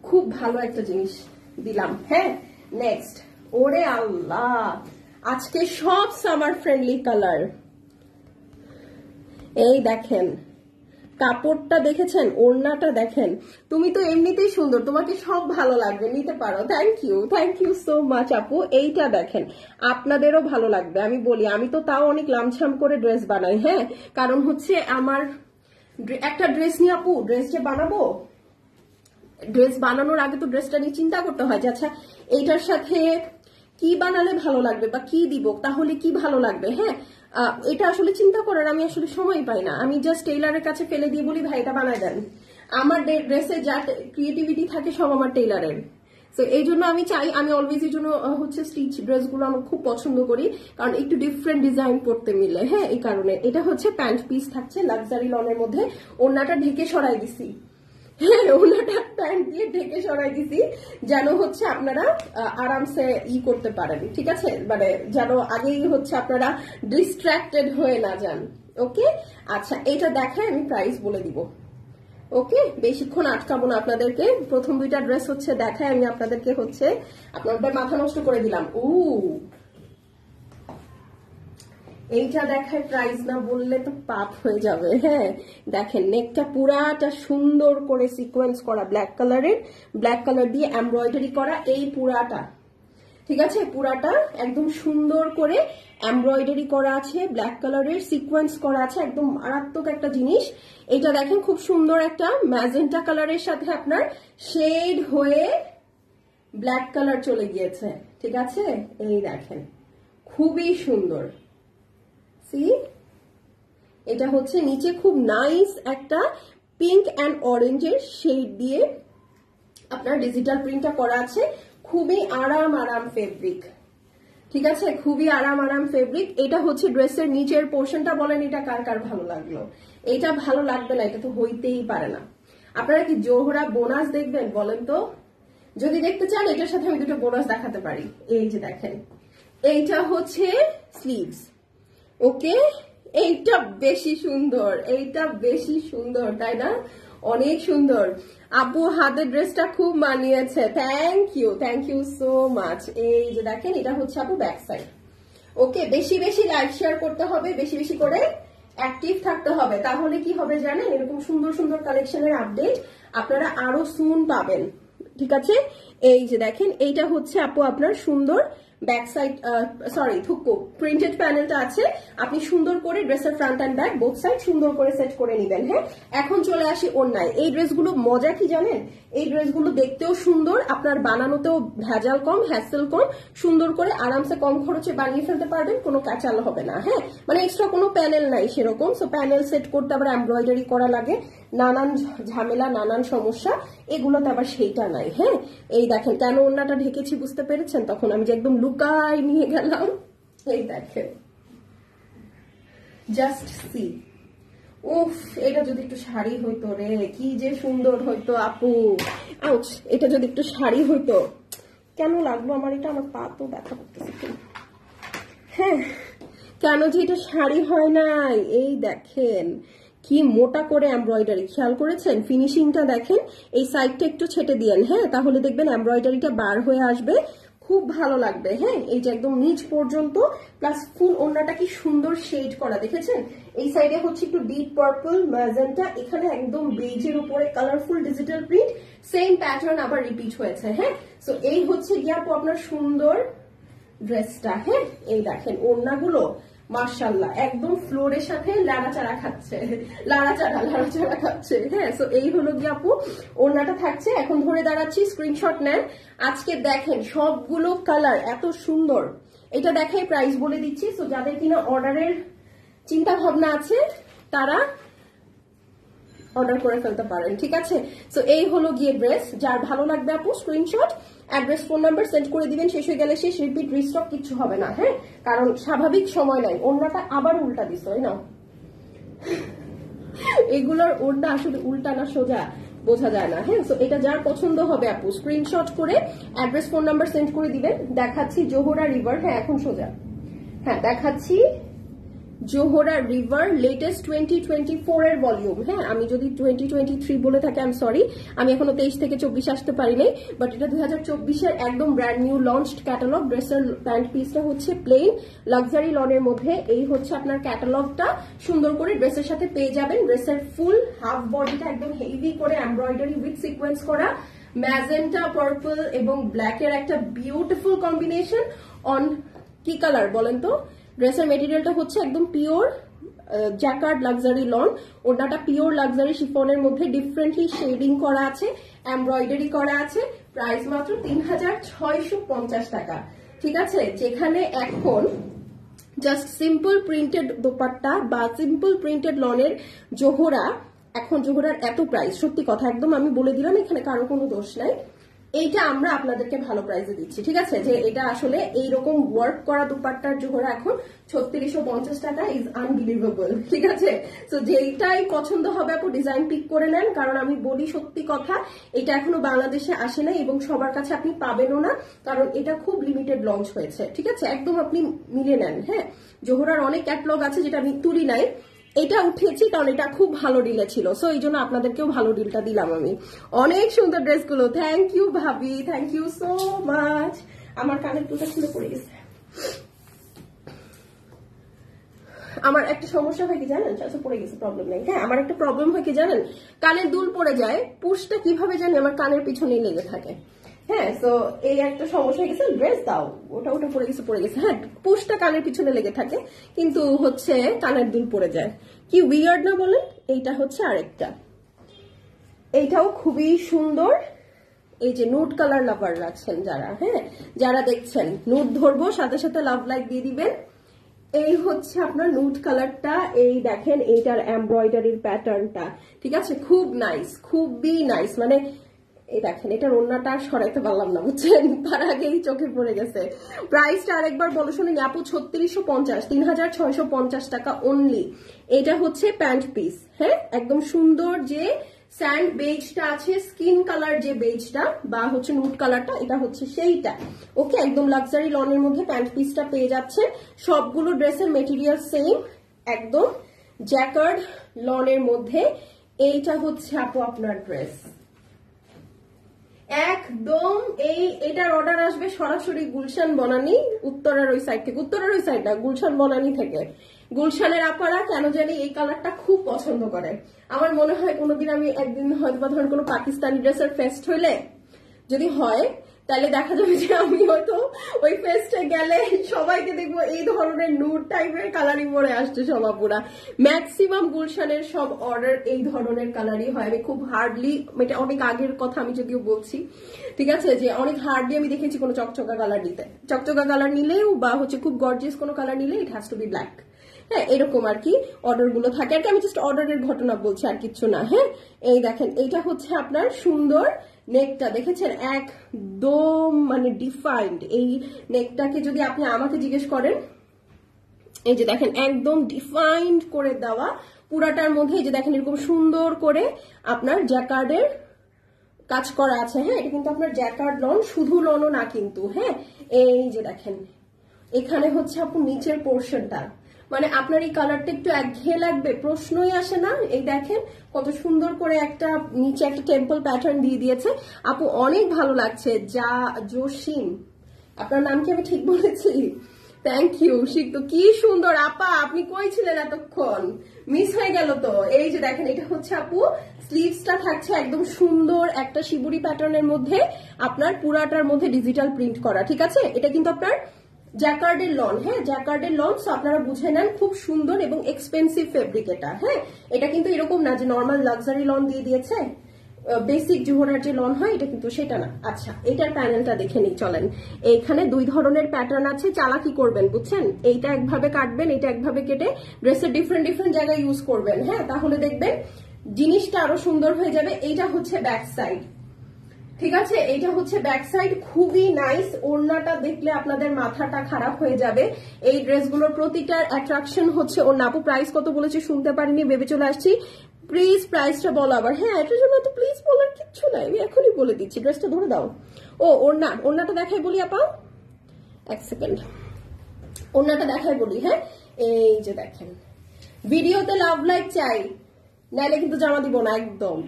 Speaker 1: খুব ভালো একটা জিনিস দিলাম। হ্যাঁ, নেক্সট। ওরে আল্লাহ, আজকে সব সামার ফ্রেন্ডলি কালার। এই দেখেন, কাপড়টা দেখেছেন, ওড়নাটা দেখেন। তুমি তো এমনিতেই সুন্দর, তোমাকে সব ভালো লাগবে, নিতে পারো। থ্যাংক ইউ সো মাচ আপু। এইটা দেখেন, আপনাদেরও ভালো লাগবে। আমি বলি, আমি তো তাও অনেক লামছাম করে ড্রেস বানাই। হ্যাঁ, কারণ হচ্ছে আমার একটা ড্রেস নিয়ে আপু, ড্রেস যে বানাবো, ড্রেস বানানোর আগে তো ড্রেসটা নিয়ে চিন্তা করতে হয় যে আচ্ছা এইটার সাথে কি বানালে ভালো লাগবে বা কি দিব, তাহলে কি ভালো লাগবে। হ্যাঁ, এটা আসলে চিন্তা করার আমি আসলে সময় পাই না। আমি জাস্ট টেইলারের কাছে ফেলে দিয়ে বলি, ভাই এটা বানায় দেন। আমার ড্রেসে যা ক্রিয়েটিভিটি থাকে সব আমার টেইলারের। তো এই জন্য আমি চাই, আমি অলওয়েজ এই জন্য হচ্ছে স্টিচ ড্রেসগুলো আমার খুব পছন্দ করি, কারণ একটু ডিফারেন্ট ডিজাইন পড়তে মিলে। হ্যাঁ, এই কারণে। এটা হচ্ছে প্যান্ট পিস থাকছে লাক্সারি লনের মধ্যে। ওড়নাটা ঢেকে সরাই দিছি। হ্যাঁ, ওনাটা প্যান্ট দিয়ে ঢেকে সরাই দিছি, যেন হচ্ছে আপনারা আরামসে করতে পারেন। ঠিক আছে, মানে যেন আগেই হচ্ছে আপনারা ডিস্ট্রাক্টেড হয়ে না যান। ওকে, আচ্ছা, এটা দেখায় আমি প্রাইস বলে দিব। ওকে, বেশিক্ষণ আটকাবো না আপনাদেরকে। প্রথম দুইটা ড্রেস হচ্ছে দেখায় আমি আপনাদেরকে, হচ্ছে আপনাদের মাথা নষ্ট করে দিলাম। এইটা দেখায় প্রাইস না বললে তো পাপ হয়ে যাবে। হ্যাঁ, দেখেন, নেকটা পুরাটা সুন্দর করে সিকোয়েন্স করা, ব্ল্যাক কালারের, ব্ল্যাক কালার দিয়ে এমব্রয়ডারি করা। এই পুরাটা, ঠিক আছে, পুরাটা একদম সুন্দর করে এমব্রয়ডারি করা আছে, ব্ল্যাক কালারের সিকোয়েন্স করা আছে, একদম মারাত্মক একটা জিনিস। এটা দেখেন, খুব সুন্দর একটা ম্যাজেন্টা কালারের সাথে আপনার শেড হয়ে ব্ল্যাক কালার চলে গিয়েছে। ঠিক আছে, এই দেখেন, খুবই সুন্দর। এটা হচ্ছে নিচে খুব নাইস একটা পিঙ্ক অ্যান্ড অরেঞ্জের শেড দিয়ে আপনার ডিজিটাল প্রিন্টটা করা আছে। খুবই আরাম ফেব্রিক। ঠিক আছে, খুবই আরাম ফেব্রিক। এটা হচ্ছে ড্রেসের নিচের পোর্শনটা। বলেন এটা কার কার ভালো লাগলো? এটা ভালো লাগবে না, এটা তো হইতেই পারে না। আপনারা কি জোহরা বোনাস দেখবেন বলেন তো? যদি দেখতে চান এটার সাথে আমি দুটো বোনাস দেখাতে পারি। এই যে দেখেন, এইটা হচ্ছে স্লিভস, ওকে, এইটা বেশি সুন্দর, এইটা বেশি সুন্দর, তাই না? অনেক সুন্দর। আপু হাতের ড্রেসটা খুব মানিয়েছে, থ্যাংক ইউ সো মাচ। এই যে দেখেন, এটা হচ্ছে আপু ব্যাক সাইড। ওকে, বেশি বেশি লাইক শেয়ার করতে হবে, বেশি বেশি করে অ্যাক্টিভ থাকতে হবে, তাহলে কি হবে জানেন, এরকম সুন্দর সুন্দর কালেকশনের আপডেট আপনারা আরো সুন পাবেন। ঠিক আছে, এই যে দেখেন, এইটা হচ্ছে আপু আপনার সুন্দর ব্যাক সাইড, সরি থুকু প্রিন্টেড প্যানেলটা আছে। আপনি সুন্দর করে ড্রেসের front and back both side সুন্দর করে সেট করে নেবেন। হ্যাঁ, এখন চলে আসি ওড়নায়। এই ড্রেসগুলো মজা কি জানেন, এই ড্রেসগুলো দেখতেও সুন্দর, আপনার বানানোতেও ভেজাল কম, হ্যাসেল কম, সুন্দর করে আরামসে কম খরচে বানিয়ে ফেলতে পারবেন, কোনো কাঁচাল হবে না। হ্যাঁ, মানে এক্সট্রা কোনো প্যানেল নাই সেরকম। সো প্যানেল সেট করতে আবার এমব্রয়ডারি করা লাগে, নানান ঝামেলা, নানান সমস্যা, এগুলোতে আবার সেইটা নাই। হ্যাঁ, এই দেখেন কেন ওড়নাটা ঢেকেছি বুঝতে পেরেছেন? তখন আমি যে একদম লুকাই নিয়ে গেলাম, এই দেখেন, জাস্ট সি। উফ, এটা যদি একটু শাড়ি হইতো রে, কি যে সুন্দর হইতো আপু। আউচ, এটা যদি একটু শাড়ি হইতো। কেন লাগলো আমার এটা? আমার পা তো ব্যথা করতেছে। হ্যাঁ, কেন যে এটা শাড়ি হয় নাই? এই দেখেন কি মোটা করে এমব্রয়ডারি, খেয়াল করেছেন? ফিনিশিংটা দেখেন, এই সাইডটা একটু ছেটে দিয়েন, হ্যাঁ, তাহলে দেখবেন এমব্রয়ডারিটা বার হয়ে আসবে, খুব ভালো লাগবে। হ্যাঁ, এই যে একদম নিচ পর্যন্ত, প্লাস ফুল ওড়নাটা কি সুন্দর শেড করা, দেখেছেন? এই সাইডে হচ্ছে একটু ডিপ পার্পল ম্যাজেন্টা, এখানে একদম বেজের উপরে colourful digital print, same pattern আবার রিপিট হয়েছে। হ্যাঁ, সো এই হচ্ছে গিয়ে আপু আপনার সুন্দর ড্রেসটা। হ্যাঁ, এই দেখেন ওড়নাগুলো মাশাআল্লাহ একদম ফ্লোরের সাথে লাড়াচাড়া খাচ্ছে, লাড়াচাড়া খাচ্ছে। হ্যাঁ, সো এই হলো গিয়ে আপু ওড়নাটা থাকছে। এখন ধরে দাঁড়াচ্ছি, স্ক্রিনশট নেন। আজকে দেখেন সবগুলো কালার এত সুন্দর। এটা দেখাই প্রাইস বলে দিচ্ছি, সো যাদের কিনা অর্ডারের চিন্তা ভাবনা আছে তারা অর্ডার করে ফেলতে পারেন। ঠিক আছে, সো এই হলো গিয়ে ড্রেস। যার ভালো লাগবে আপু screenshot, address, phone number send করে দিবেন। শেষ হয়ে গেলে শেষ, রিপিট রিস্টক কিছু হবে না। হ্যাঁ, কারণ স্বাভাবিক সময় নাই। ওড়নাটা আবার উল্টা দিস, তাই না? এগুলোর ওড়না আসলে উল্টা না সোজা বোঝা যায় না। হ্যাঁ, সো এটা যার পছন্দ হবে আপু স্ক্রিনশট করে অ্যাড্রেস, ফোন নাম্বার সেন্ড করে দিবেন। দেখাচ্ছি জোহরা রিভার। হ্যাঁ, এখন সোজা। হ্যাঁ, দেখাচ্ছি জোহরা রিভার লেটেস্ট 2024 এর ভলিউম। হ্যাঁ, আমি যদি 2023 বলে থাকি আই এম সরি, আমি এখনো 23 থেকে 24 আসতে পারি নাই, বাট এটা 2024 এর একদম ব্র্যান্ড নিউ লঞ্চড ক্যাটালগ। ড্রেসের প্যান্ট পিসটা হচ্ছে প্লেন লাক্সারি লনের মধ্যে। এই হচ্ছে আপনার ক্যাটালগটা, সুন্দর করে ড্রেসের সাথে পেয়ে যাবেন। ড্রেসের ফুল হাফ বডিটা একদম হেভি করে এমব্রয়ডারি উইথ সিকোয়েন্স করা, ম্যাজেন্টা, পার্পল এবং ব্ল্যাক এর একটা বিউটিফুল কম্বিনেশন। অন কি কালার বলেন তো? ড্রেসের মেটেরিয়ালটা হচ্ছে একদম পিওর জ্যাকার্ড লাক্সারি লন। ওড়নাটা পিওর লাক্সারি শিফনের মধ্যে ডিফারেন্টলি শেডিং করা আছে, এমব্রয়ডারি করা আছে। প্রাইস মাত্র 3650 টাকা। ঠিক আছে, যেখানে এখন জাস্ট সিম্পল প্রিন্টেড দোপাট্টা বা সিম্পল প্রিন্টেড লনের জোহরা, এখন জোহরার এত প্রাইস, সত্যি কথা একদম আমি বলে দিলাম, এখানে কারো কোনো দোষ নাই। এইটা আমরা আপনাদেরকে ভালো প্রাইসে দিচ্ছি। ঠিক আছে, যে এটা আসলে এইরকম ওয়ার্ক করা দুপাট্টার জোহরা এখন 3650 টাকা ইজ আনবিলিভেবল। ঠিক আছে, তো যেইটাই পছন্দ হবে আপু ডিজাইন পিক করে নেন, কারণ আমি বলি সত্যি কথা, এটা এখনো বাংলাদেশে আসে নাই এবং সবার কাছে আপনি পাবেনও না, কারণ এটা খুব লিমিটেড লঞ্চ হয়েছে। ঠিক আছে, একদম আপনি মিলে নেন। হ্যাঁ, জোহরার অনেক ক্যাটলগ আছে যেটা আমি তুলি নাই, এটা উঠিয়েছি কারণ এটা খুব ভালো ডিলে ছিল, সো এই জন্য আপনাদেরকেও ভালো ডিলটা দিলাম আমি। অনেক সুন্দর ড্রেসগুলো, থ্যাংক ইউ ভাবি, থ্যাংক ইউ সো মাচ। আমার কানের দুলটা খুলে পড়ে গেছে। আমার একটা সমস্যা হয় কি জানেন, পড়ে গেছে, প্রবলেম নেই। হ্যাঁ, আমার একটা প্রবলেম হয় কি জানেন, কানের দুল পড়ে যায়, পুশটা কিভাবে জানি আমার কানের পিছনেই লেগে থাকে। হ্যাঁ, সো এই একটা সমস্যা হয়ে গেছে। ড্রেস দাও, ওটা পড়ে গেছে। হ্যাঁ, পুশটা কানের পিছনে লেগে থাকে, কিন্তু হচ্ছে কানের দুল পড়ে যায়। কি উইয়ার্ড না বলেন? এইটা হচ্ছে আরেকটা, এইটাও খুবই সুন্দর। এই যে নুড কালার লাভার আছেন যারা, হ্যাঁ, যারা দেখছেন, নুড ধরবো সাথে সাথে লাভ লাইক দিয়ে দিবেন। এই হচ্ছে আপনার নুড কালারটা, এই দেখেন এইটার এমব্রয়ডারির প্যাটার্নটা। ঠিক আছে, খুব নাইস, খুবই নাইস। মানে এই দেখেন, এটার ওড়নাটা সরাইতে পারলাম না, বুঝছেন, তার আগেই চোখে পড়ে গেছে। প্রাইসটা আরেকবার বলো শুনুন আপু, 3650, 3650 টাকা অনলি। এটা হচ্ছে প্যান্ট পিস। হ্যাঁ, একদম সুন্দর যে স্যান্ড বেজটা আছে, স্কিন কালার যে বেজটা বা হচ্ছে নুড কালারটা, এটা হচ্ছে সেইটা। ওকে, একদম লাক্সারি লনের মধ্যে প্যান্ট পিসটা পেয়ে যাচ্ছে। সবগুলো ড্রেসের মেটেরিয়াল সেম, একদম জ্যাকার্ড লনের মধ্যে। এইটা হচ্ছে আপু আপনার ড্রেস, একদম এটার অর্ডার আসবে সরাসরি গুলশান বনানী, উত্তরার ওই সাইড থেকে, উত্তরার ওই সাইড না, গুলশান বনানী থেকে। গুলশানের আপারা কেন জানি এই কালারটা খুব পছন্দ করে। আমার মনে হয় কোনোদিন আমি একদিন হয়তো বা ধরেন কোনো পাকিস্তানি ড্রেসের ফেস্ট হইলে যদি হয়, তাহলে দেখা যাবে যে আমি হয়তো ওই ফেস্টে গেলে সবাইকে দেখবো এই ধরনের নুড টাইপের কালারই পরে আসছে সব আপুরা। ম্যাক্সিমাম গুলশানের সব অর্ডার এই ধরনের কালারই হয়। আমি খুব হার্ডলি, এটা অনেক আগের কথা আমি যদিও বলছি, ঠিক আছে, যে অনেক হার্ডলি আমি দেখেছি কোনো চকচকা কালার নিতে। চকচকা কালার নিলেও বা হচ্ছে খুব গর্জিয়াস কোনো কালার নিলে it has to be black. হ্যাঁ, এরকম আর কি অর্ডার গুলো থাকে আর কি। আমি জাস্ট অর্ডারের ঘটনা বলছি, আর কিচ্ছু না। হ্যাঁ, এই দেখেন, এইটা হচ্ছে আপনার সুন্দর নেকটা, দেখেছেন একদম মানে ডিফাইন্ড। এই নেকটাকে যদি আপনি আমাকে জিজ্ঞেস করেন, এই যে দেখেন একদম ডিফাইন্ড করে দেওয়া পুরাটার মধ্যে। এই যে দেখেন এরকম সুন্দর করে আপনার জ্যাকার্ডের কাজ করা আছে। হ্যাঁ, এটা কিন্তু আপনার জ্যাকার্ড লন, শুধু লনও না কিন্তু। হ্যাঁ, এই যে দেখেন এখানে হচ্ছে আপু নিচের পোর্শনটা, মানে আপনার এই কালারটা একটু একঘেয়ে লাগবে প্রশ্নই আসে না। এই দেখেন কত সুন্দর করে একটা নিচে একটা টেম্পল প্যাটার্ন দিয়ে দিয়েছে আপু, অনেক ভালো লাগছে। যা জসিম, আপনার নাম কি আমি ঠিক বলেছি? থ্যাংক ইউ শিখতো, কি সুন্দর আপা, আপনি কই ছিলেন এতক্ষণ, মিস হয়ে গেল তো। এই যে দেখেন এটা হচ্ছে আপু স্লিভসটা থাকছে একদম সুন্দর একটা শিবুরি প্যাটার্নের মধ্যে, আপনার পুরাটার মধ্যে ডিজিটাল প্রিন্ট করা, ঠিক আছে। এটা কিন্তু আপনার জ্যাকার্ডের লন। হ্যাঁ, জ্যাকার্ডের লন, সো আপনারা বুঝে নেন খুব সুন্দর এবং এক্সপেন্সিভ ফেব্রিক এটা। হ্যাঁ, এটা কিন্তু এরকম না যে নর্মাল লাক্সারি লন দিয়ে দিয়েছে, বেসিক জোহরার যে লন হয় এটা কিন্তু সেটা না। আচ্ছা, এটার প্যানেলটা দেখে নিই চলেন। এইখানে দুই ধরনের প্যাটার্ন আছে, চালাকি করবেন বুঝছেন। এইটা একভাবে কাটবেন, এটা একভাবে কেটে ড্রেসের ডিফারেন্ট ডিফারেন্ট জায়গায় ইউজ করবেন। হ্যাঁ, তাহলে দেখবেন জিনিসটা আরো সুন্দর হয়ে যাবে। এইটা হচ্ছে ব্যাক সাইড, ঠিক আছে, এইটা হচ্ছে ব্যাক সাইড, খুবই নাইস। ওড়নাটা দেখলে আপনাদের মাথাটা খারাপ হয়ে যাবে। এই ড্রেসগুলোর প্রতিটার অ্যাট্রাকশন হচ্ছে ওড়না। আপু প্রাইস কত বলেছে শুনতে পারিনি, ভেবে চলে আসছি। প্লিজ প্রাইসটা বলো আবার। হ্যাঁ, এটার জন্য তো প্লিজ বলার কিচ্ছু নাই, আমি এখনই বলে দিচ্ছি। ড্রেসটা ধরে দাও। ও ওড়নাটা দেখাই বলি আপা, এক সেকেন্ড, ওড়নাটা দেখাই বলি। হ্যাঁ, এই যে দেখেন, ভিডিওতে লাভ লাইক চাই, নাইলে কিন্তু জামা দিব না একদম।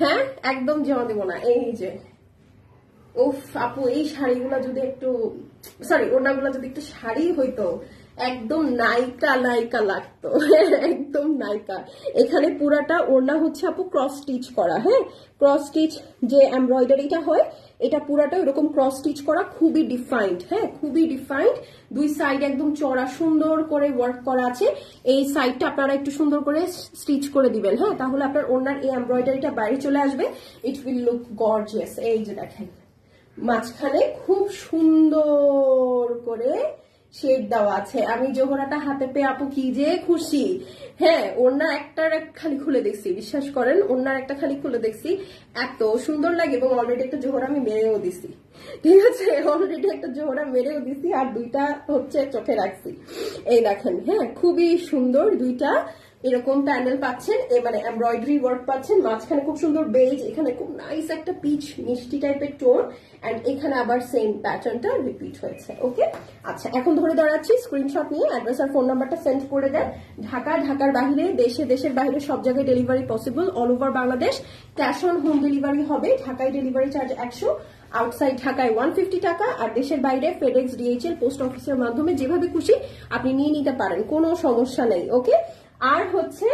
Speaker 1: হ্যাঁ, একদম জামা দিব না। এই যে উফ আপু, এই শাড়িগুলো যদি একটু, সরি ওড়নাগুলো যদি একটু শাড়ি হইতো, একদম নায়িকা নায়িকা লাগতো, একদম নায়িকা। এখানে পুরাটা ওড়না হচ্ছে আপু ক্রস স্টিচ করা। হ্যাঁ, ক্রস স্টিচ যে এমব্রয়ডারিটা হয়, এটা পুরাটা এরকম ক্রস স্টিচ করা, খুবই ডিফাইন্ড। হ্যাঁ, খুবই ডিফাইন্ড। দুই সাইড একদম চড়া সুন্দর করে ওয়ার্ক করা আছে। এই সাইডটা আপনারা একটু সুন্দর করে স্টিচ করে দিবেন। হ্যাঁ, তাহলে আপনার ওড়নার এই এমব্রয়ডারিটা বাইরে চলে আসবে, ইট উইল লুক গর্জিয়াস। এই যে দেখেন মাঝখানে খুব সুন্দর করে শেড দেওয়া আছে। আমি জোহরাটা হাতে পেয়ে আপু কি যে খুশি। হ্যাঁ, ওড়না একটার এক খালি খুলে দেখছি, বিশ্বাস করেন, ওড়নার একটা খালি খুলে দেখছি, এত সুন্দর লাগে। এবং অলরেডি একটা জোহরা আমি মেরেও দিছি, ঠিক আছে, অলরেডি একটা জোহরা মেরেও দিছি, আর দুইটা হচ্ছে চোখে রাখছি। এই দেখেন, হ্যাঁ খুবই সুন্দর দুইটা এরকম প্যানেল পাচ্ছেন, মানে এমব্রয়ডারি ওয়ার্ক পাচ্ছেন। মাঝখানে খুব সুন্দর বেজ, এখানে খুব নাইস একটা পিচ মিষ্টি টাইপের টোন, এন্ড এখানে আবার সেম প্যাটার্নটা রিপিট হয়েছে। ওকে, আচ্ছা এখন ধরে দাঁড়াচ্ছি, স্ক্রিনশট নিয়ে অ্যাড্রেস আর ফোন নাম্বারটা সেন্ড করে দেন। ঢাকার বাইরে, দেশের বাইরে সব জায়গায় delivery possible, all over Bangladesh. Cash on home delivery হবে, ঢাকায় ডেলিভারি চার্জ 100, আউটসাইড ঢাকায় 150 টাকা, আর দেশের বাইরে ফেডেক্স, ডিএইচএল, পোস্ট অফিসের মাধ্যমে যেভাবে খুশি আপনি নিয়ে নিতে পারেন, কোনো সমস্যা নেই। ওকে, আর হচ্ছে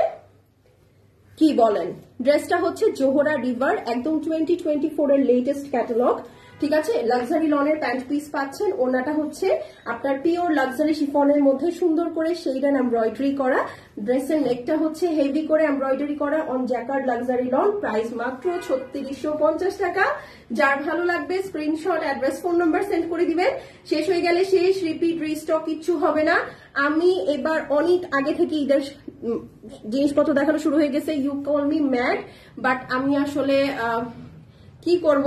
Speaker 1: কি বলেন, ড্রেসটা হচ্ছে জোহরা রিভার, একদম 2024 এর লেটেস্ট ক্যাটালগ, ঠিক আছে। লাক্সারি লনের প্যান্ট পিস পাচ্ছেন। ওনাটা হচ্ছে আপনার পিওর লাক্সারি শিফনের মধ্যে সুন্দর করে শেড এন্ড এমব্রয়ডারি করা। ড্রেসের নেকটা হচ্ছে হেভি করে এমব্রয়ডারি করা on jacquard luxury lawn. Price মাত্র 3650 টাকা। যার ভালো লাগবে screenshot, address, phone number send করে দিবেন। শেষ হয়ে গেলে শেষ, রিপিট রিস্টক কিচ্ছু হবে না। আমি এবার অনেক আগে থেকে ঈদের জিনিসপত্র দেখানো শুরু হয়ে গেছে। You call me mad, but আমি আসলে কি করব,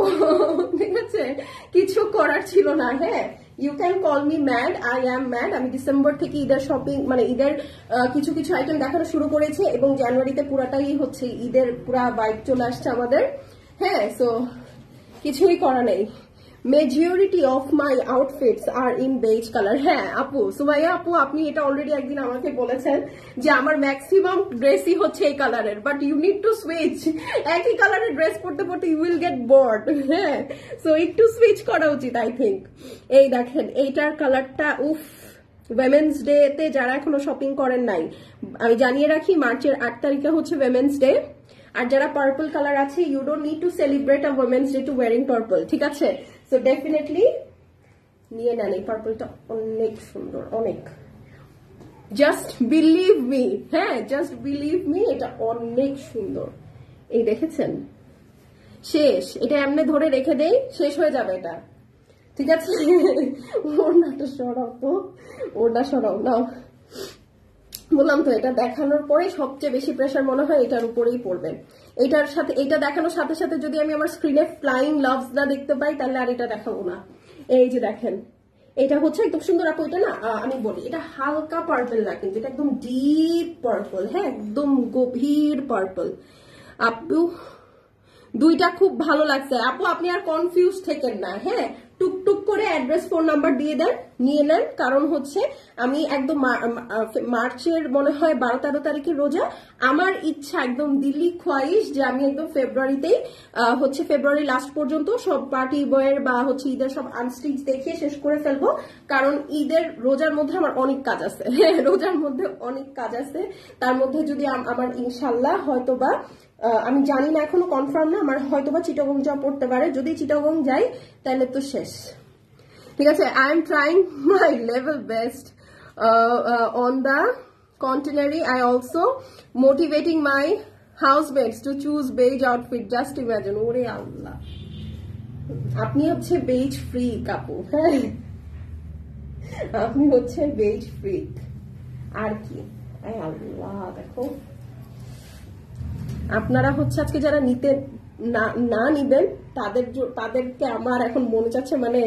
Speaker 1: ঠিক আছে, কিছু করার ছিল না। হ্যাঁ, you can call me mad, I am mad. আমি ডিসেম্বর থেকে ঈদের শপিং মানে ঈদের কিছু কিছু আইটেম দেখানো শুরু করেছি এবং জানুয়ারিতে পুরাটাই হচ্ছে ঈদের পুরা বাইক চলে আসছে আমাদের। হ্যাঁ, সো কিছুই করা নেই। Majority of my outfits are in beige colour. হ্যাঁ আপু, সুমাইয়া আপু, আপনি এটা অলরেডি একদিন আমাকে বলেছেন যে আমার ম্যাক্সিমাম ড্রেসই হচ্ছে এই কালারের, but you need to switch. একই কালারের ড্রেস পরতে পরতে ইউ উইল গেট বোর্ড। হ্যাঁ, সো একটু সুইচ করা উচিত আই থিঙ্ক। এই দেখেন এইটার কালারটা, উফ। উইমেন্স ডে তে যারা এখনো শপিং করেন নাই, আমি জানিয়ে রাখি মার্চের 8 তারিখে হচ্ছে উইমেন্স ডে। আর যারা পার্পল কালার আছে, you don't need to celebrate a women's day to wearing purple, ঠিক আছে? সো ডেফিনেটলি নিয়ে নেন, এই পার্পলটা অনেক সুন্দর, অনেক। জাস্ট বিলিভ মি, হ্যাঁ জাস্ট বিলিভ মি, এটা অনেক সুন্দর। এই দেখেছেন, শেষ। এটা এমনি ধরে রেখে দেই, শেষ হয়ে যাবে এটা, ঠিক আছে? ওড়নাটা সরাও তো, ওড়না সরাও নাও। বললাম তো, এটা দেখানোর পরে সবচেয়ে বেশি প্রেশার মনে হয় এটার উপরেই পড়বে। এটার সাথে, এটা দেখানোর সাথে সাথে যদি আমি আমার স্ক্রিনে ফ্লাইং লাভস না দেখতে পাই, তাহলে আর এটা দেখাবো না। এই যে দেখেন, এটা হচ্ছে একদম সুন্দর। আপু এটা না, আমি বলি এটা হালকা পার্পল না, কিন্তু এটা একদম ডিপ পার্পল। হ্যাঁ, একদম গভীর পার্পল। আপু দুইটা খুব ভালো লাগছে। আপু আপনি আর কনফিউজ থেকেন না, হ্যাঁ টুকটুক করে অ্যাড্রেস ফোন নাম্বার দিয়ে দেন, নিয়ে নেন। কারণ হচ্ছে আমি একদম মার্চের মনে হয় 12-13 তারিখে রোজা। আমার ইচ্ছা একদম দিল্লি খোয়াইশ যে আমি একদম ফেব্রুয়ারিতেই হচ্ছে ফেব্রুয়ারি লাস্ট পর্যন্ত সব পার্টি বয়ের বা হচ্ছে ঈদের সব আনস্টিচ দেখিয়ে শেষ করে ফেলবো। কারণ ঈদের রোজার মধ্যে আমার অনেক কাজ আছে, রোজার মধ্যে অনেক কাজ আছে। তার মধ্যে যদি আমার ইনশাল্লাহ হয়তোবা, আমি জানি না এখনো কনফার্ম না, আমার হয়তোবা চিটাগং যাওয়া পড়তে পারে। যদি চিটাগং যাই তাহলে তো শেষ, ঠিক আছে? I am trying my level best on the contrary. I also motivating my housemates to choose beige outfit. Just imagine, ওরে আল্লাহ, আপনি হচ্ছে বেজ ফ্রি কাপু। হ্যাঁ, আপনি হচ্ছে বেজ ফ্রি, আর কি? আল্লাহ, দেখো আপনারা হচ্ছে আজকে যারা নিতে না নিবেন তাদেরকে আমার এখন মনে চাচ্ছে মানে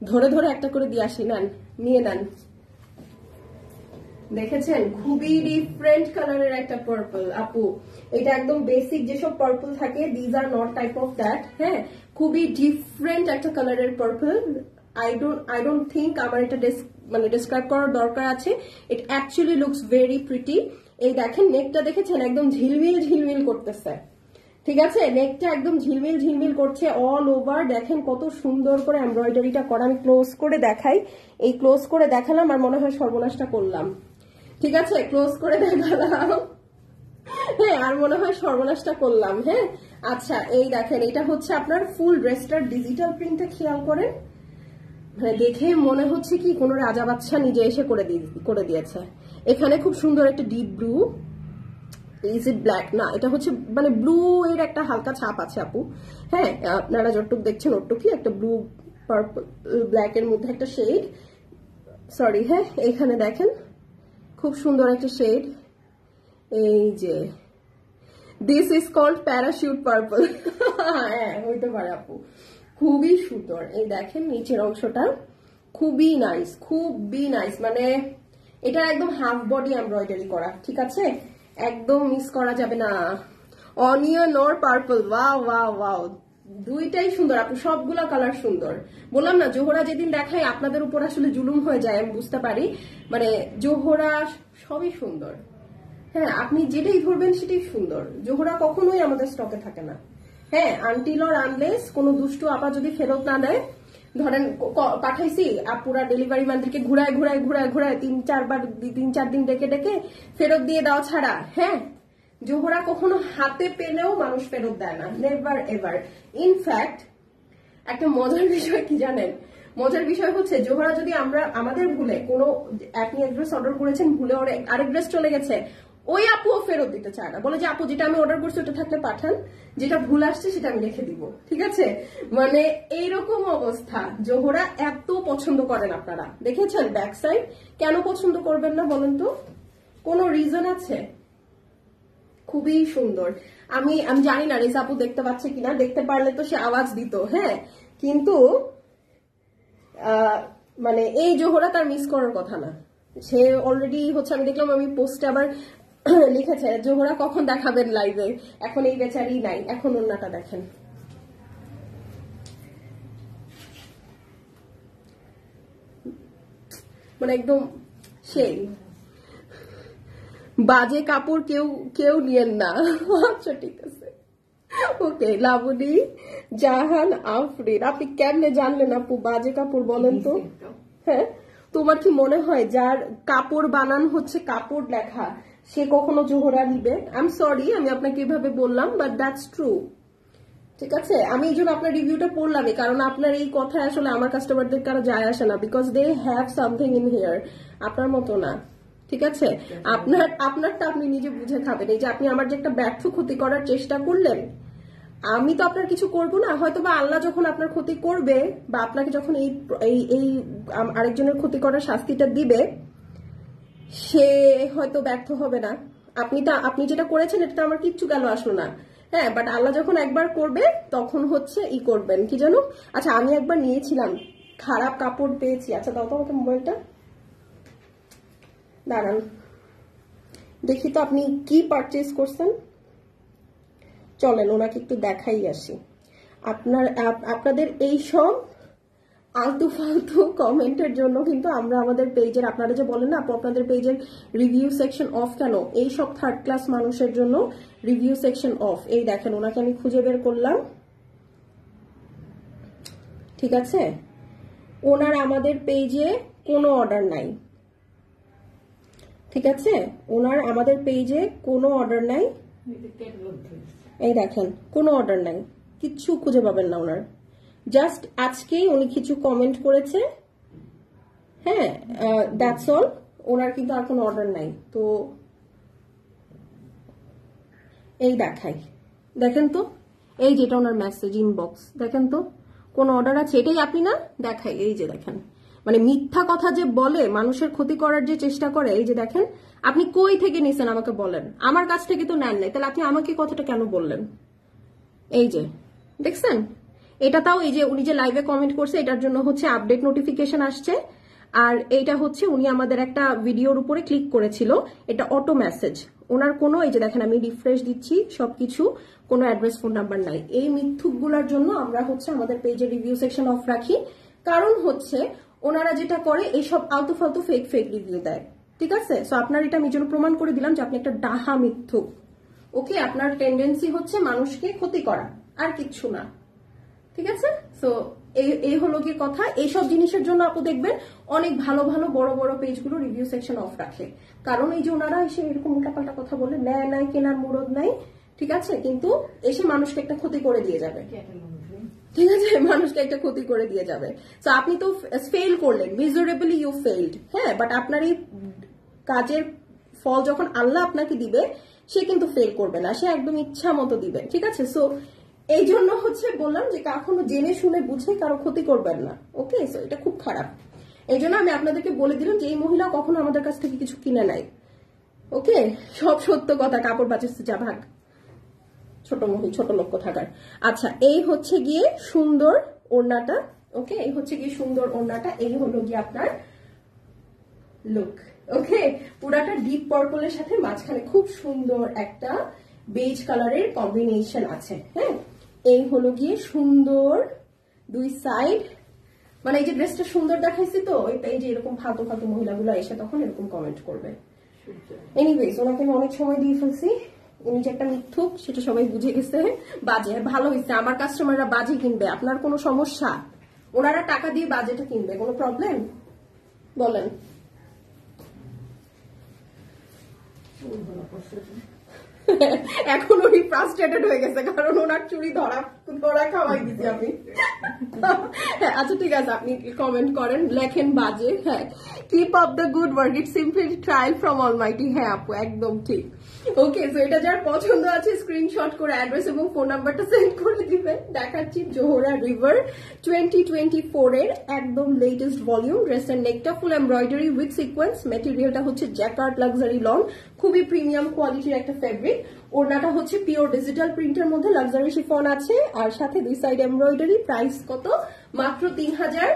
Speaker 1: ধরে ধরে একটা করে দিয়ে আসি। নেন, নিয়ে নেন। দেখেছেন, খুবই ডিফারেন্ট কালারের একটা পার্পল আপু। এটা একদম বেসিক যেসব পার্পল থাকে, these are not type of that. হ্যাঁ, খুবই ডিফারেন্ট একটা কালারের পার্পল। আই ডোন্ট থিঙ্ক আমার এটা মানে ডিসক্রাইব করার দরকার আছে। It actually looks very pretty. এই দেখেন নেকটা, দেখেছেন একদম ঝিলমিল ঝিলমিল করতেছে, ঠিক আছে? নেকটা একদম ঝিলমিল ঝিলমিল করছে অল ওভার। দেখেন কত সুন্দর করে এমব্রয়ডারিটা করা। আমি ক্লোজ করে দেখাই। এই ক্লোজ করে দেখালাম আর মনে হয় সর্বনাশটা করলাম, ঠিক আছে? ক্লোজ করে দেখালাম, হ্যাঁ, আর মনে হয় সর্বনাশটা করলাম। হ্যাঁ, আচ্ছা এই দেখেন, এটা হচ্ছে আপনার ফুল ড্রেসটার ডিজিটাল প্রিন্টটা খেয়াল করেন। মানে দেখে মনে হচ্ছে কি কোনো রাজা বাচ্চা নিজে এসে করে দিয়েছে। এখানে খুব সুন্দর একটা deep blue, is it black না, এটা হচ্ছে মানে ব্লু এর একটা হালকা ছাপ আছে আপু। হ্যাঁ, আপনারা যতটুকু দেখছেন ওটুকুই একটা ব্লু পার্পল ব্ল্যাক এর মধ্যে একটা শেড, সরি। হ্যাঁ, এখানে দেখেন খুব সুন্দর একটা শেড। এই যে this is called parachute purple. হ্যাঁ, হইতে পারে আপু, খুবই সুন্দর। এই দেখেন নিচের অংশটা খুবই নাইস, খুবই নাইস। মানে এটা একদম হাফ বডি এমব্রয়ডারি করা, ঠিক আছে? একদম মিস করা যাবে না। Onion or purple, wow wow wow, দুইটাই সুন্দর আপু, সবগুলা কালার সুন্দর। বললাম না, জোহরা যেদিন দেখাই আপনাদের উপর আসলে জুলুম হয়ে যায়, আমি বুঝতে পারি। মানে জোহরা সবই সুন্দর। হ্যাঁ, আপনি যেটাই ধরবেন সেটাই সুন্দর। জোহরা কখনোই আমাদের স্টকে থাকে না। হ্যাঁ, আনটিল অর আনলেস কোনো দুষ্টু আপা যদি ফেরত না দেয়, ধরেন পাঠাইছি আপুরা ডেলিভারি ম্যানদেরকে ঘুরায় ঘুরায় ঘুরায় ঘুরায় 3-4 দিন ডেকে ডেকে ফেরত দিয়ে দাও ছাড়া, হ্যাঁ, জোহরা কখনো হাতে পেলেও মানুষ ফেরত দেয় না, নেভার এভার। ইনফ্যাক্ট একটা মজার বিষয় কি জানেন? মজার বিষয় হচ্ছে জোহরা যদি আমাদের ভুলে কোনো, আপনি এক ড্রেস অর্ডার করেছেন, ভুলে আরেক ড্রেস চলে গেছে, ওই আপুও ফেরত দিতে চায় না। বলে যে আপু যেটা আমি অর্ডার করছি ওটা থাকলে পাঠান, যেটা ভুল আসছে সেটা আমি রেখে দিব, ঠিক আছে? মানে এইরকম অবস্থা। জোহরা এত পছন্দ করেন আপনারা, দেখেছেন ব্যাক সাইড। কেন পছন্দ করবেন না বলেন তো? কোনো রিজন আছে? খুবই সুন্দর। আমি জানি না রেজা আপু দেখতে পাচ্ছে কিনা, দেখতে পারলে তো সে আওয়াজ দিত। হ্যাঁ, কিন্তু মানে এই জোহরা তার মিস করার কথা না। সে অলরেডি হচ্ছে, আমি দেখলাম আমি পোস্টে আবার লিখেছে জোহরা কখন দেখাবেন লাইভে, এখন এই বেচারি নাই। এখন ওন্নাটা দেখেন, মানে একদম সেই বাজে কাপড় কেউ কেউ নিয়েন না। আচ্ছা ঠিক আছে, ওকে। লাবণী জাহান আফরিন, আপনি কেমনে জানলেন আপু বাজে কাপড় বলেন তো? হ্যাঁ, তোমার কি মনে হয় যার কাপড় বানান হচ্ছে কাপড় লেখা সে কখনো জোহরা নিবে? আই এম সরি আমি আপনাকে এভাবে বললাম, বাট দ্যাটস ট্রু। ঠিক আছে, আমি এই জন্য আপনার রিভিউটা পড়লামই, কারণ আপনার এই কথা আসলে আমার কাস্টমারদের কারো যায় আসে না, because they have something in here. আপনার মতো না, ঠিক আছে? আপনারটা আপনি নিজে বুঝে খাবেন। এই যে আপনি আমার যে একটা ব্যর্থ ক্ষতি করার চেষ্টা করলেন, আমি তো আপনার কিছু করব না, হয়তো বা আল্লাহ যখন আপনার ক্ষতি করবে বা আপনাকে যখন এই এই আরেকজনের ক্ষতি করার শাস্তিটা দিবে, সে হয়তো ব্যর্থ হবে না। আপনি যেটা করেছেন এটা তো আমার কিচ্ছু গেল আসলো না, হ্যাঁ, বাট আল্লাহ যখন একবার করবে তখন হচ্ছে ই করবেন কি জানো। আচ্ছা, আমি একবার নিয়েছিলাম, খারাপ কাপড় পেয়েছি। আচ্ছা দাও তো আমাকে মোবাইলটা, দাঁড়ান দেখি তো আপনি কি পারচেজ করছেন। চলেন ওনাকে একটু দেখাই আসি। আপনাদের এই সব আলতু ফালতু কমেন্টের জন্য কিন্তু আমরা আমাদের পেজের, আপনারা যে বলেন না আপু আপনাদের পেজের রিভিউ সেকশন অফ কেন, এই সব থার্ড ক্লাস মানুষের জন্য রিভিউ সেকশন অফ। এই দেখেন ওনাকে আমি খুঁজে বের করলাম, ঠিক আছে? ওনার আমাদের পেজে কোনো অর্ডার নাই, ঠিক আছে? ওনার আমাদের পেজে কোনো অর্ডার নাই, এই দেখেন কোনো অর্ডার নাই, কিচ্ছু খুঁজে পাবেন না ওনার। জাস্ট আজকেই উনি কিছু কমেন্ট করেছে, হ্যাঁ, দ্যাটস অল। ওনার কিন্তু আর কোনো অর্ডার নাই। তো এই দেখাই, দেখেন তো, এই যেটা ওনার মেসেজ ইনবক্স, দেখেন তো কোন অর্ডার আছে? এটাই আপনি না, দেখাই, এই যে দেখেন, মানে মিথ্যা কথা যে বলে মানুষের ক্ষতি করার যে চেষ্টা করে। এই যে দেখেন, আপনি কই থেকে নিছেন আমাকে বলেন? আমার কাছ থেকে তো নেন নাই, তাহলে আপনি আমাকে কথাটা কেন বললেন? এই যে দেখছেন, এটা তাও এই যে উনি যে লাইভে কমেন্ট করছে এটার জন্য হচ্ছে আপডেট নোটিফিকেশন আসছে, আর এইটা হচ্ছে উনি আমাদের একটা ভিডিওর উপরে ক্লিক করেছিল, এটা অটো মেসেজ। ওনার কোনো, এই যে দেখেন আমি রিফ্রেশ দিচ্ছি, সবকিছু, কোনো অ্যাড্রেস ফোন নাম্বার নাই। এই মিথ্যুকগুলোর জন্য আমরা হচ্ছে আমাদের পেজে রিভিউ সেকশন অফ রাখি, কারণ হচ্ছে ওনারা যেটা করে এইসব আলতু ফালতু ফেক ফেক রিভিউ দেয়, ঠিক আছে? সো আপনার এটা আমি জন্য প্রমাণ করে দিলাম যে আপনি একটা ডাহা মিথ্যুক। ওকে, আপনার টেন্ডেন্সি হচ্ছে মানুষকে ক্ষতি করা, আর কিচ্ছু না, ঠিক আছে? সো এই হলো কি কথা। এইসব জিনিসের জন্য আপু দেখবেন অনেক ভালো ভালো বড় বড় পেজগুলো রিভিউ সেকশন অফ রাখে, কারণ এই যে ওনারা এসে এরকম উল্টাপাল্টা কথা বলে, নেয় নাই, কেনার মুরদ নাই, ঠিক আছে, কিন্তু এসে মানুষকে একটা ক্ষতি করে দিয়ে যাবে, ঠিক আছে? মানুষকে একটা ক্ষতি করে দিয়ে যাবে। তো আপনি তো ফেল করলেন, মিজারেবলি ইউ ফেইলড, হ্যাঁ, বাট আপনার এই কাজের ফল যখন আল্লাহ আপনাকে দিবে, সে কিন্তু ফেল করবে না, সে একদম ইচ্ছা মতো দিবে, ঠিক আছে? সো এই জন্য হচ্ছে বললাম যে কখনো জেনে শুনে বুঝে কারো ক্ষতি করবেন না, ওকে? সো এটা খুব খারাপ। এই জন্য আমি আপনাদেরকে বলে দিলাম যে এই মহিলা কখনো আমাদের কাছ থেকে কিছু কিনে নাই, ওকে? সব সত্য কথা, কাপড় বাঁচাচ্ছে যা ভাগ, ছোট লোক থাকার। আচ্ছা, এই হচ্ছে গিয়ে সুন্দর ওড়নাটা, ওকে? এই হচ্ছে গিয়ে সুন্দর ওড়নাটা, এই হলো গিয়ে আপনার লুক, ওকে? পুরাটা ডিপ পার্পলের সাথে মাঝখানে খুব সুন্দর একটা বেজ কালারের কম্বিনেশন আছে, হ্যাঁ? এই হলো গিয়ে সুন্দর দুই সাইড, মানে এই যে ড্রেসটা সুন্দর দেখাইছি তো, এই যে এরকম ফালতু ফালতু মহিলাগুলো এসে তখন এরকম কমেন্ট করবে। এনিওয়েজ, ওনাকে আমি অনেক সময় দিয়ে ফেলছি, উনি যে একটা মিথ্যুক সেটা সবাই বুঝে গেছে। বাজে ভালো হয়েছে, আমার কাস্টমাররা বাজে কিনবে, আপনার কোনো সমস্যা? ওনারা টাকা দিয়ে বাজেটা কিনবে, কোনো প্রবলেম? বলেন। এখন উনি ফ্রাস্ট্রেটেড হয়ে গেছে, কারণ ওনার চুরি ধরা খাওয়াই দিছি আমি। আচ্ছা ঠিক আছে, আপনি কমেন্ট করেন, লেখেন বাজে, হ্যাঁ, keep up the good work, it simply trial from Almighty. হ্যাঁ আপু, একদম ঠিক, ওকে? সো এটা যার পছন্দ আছে স্ক্রিনশট করে অ্যাড্রেস এবং ফোন নাম্বারটা সেন্ড করে দিবেন। দেখাচ্ছি জোহরা রিভার 2024 এর একদম লেটেস্ট ভলিউম। ড্রেসের নেকটা ফুল এমব্রয়ডারি উইথ সিকোয়েন্স, মেটেরিয়ালটা হচ্ছে জ্যাকার্ড লাক্সারি লন, খুবই প্রিমিয়াম কোয়ালিটির একটা ফেব্রিক। ওড়নাটা হচ্ছে পিওর ডিজিটাল প্রিন্টের মধ্যে লাক্সারি শিফন আছে, আর সাথে দুই সাইড এমব্রয়ডারি। প্রাইস কত? মাত্র 3000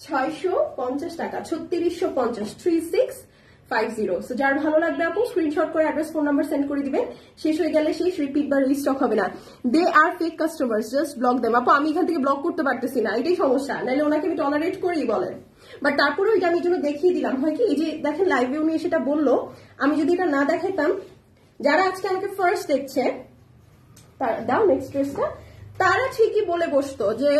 Speaker 1: 650 টাকা, 3650, 3650। সো যার ভালো লাগবে আপু স্ক্রিনশট করে অ্যাড্রেস ফোন নাম্বার সেন্ড করে দিবেন। শেষ হয়ে গেলে শেষ, রিপিট বা রিস্টক হবে না। They are fake customers, just block them. আপু আমি এখান থেকে ব্লক করতে পারতেছি না, এটাই সমস্যা, নাহলে ওনাকে আমি টলারেট করেই বলেন। বাট তারপরেও এটা আমি জন্য দেখিয়ে দিলাম, হয় কি এই যে দেখেন লাইভে উনি সেটা বললো, আমি যদি এটা না দেখাইতাম, যারা আজকে আমাকে ফার্স্ট দেখছে দাও নেক্সট ড্রেসটা, তারা ঠিকই বলে বসতো যে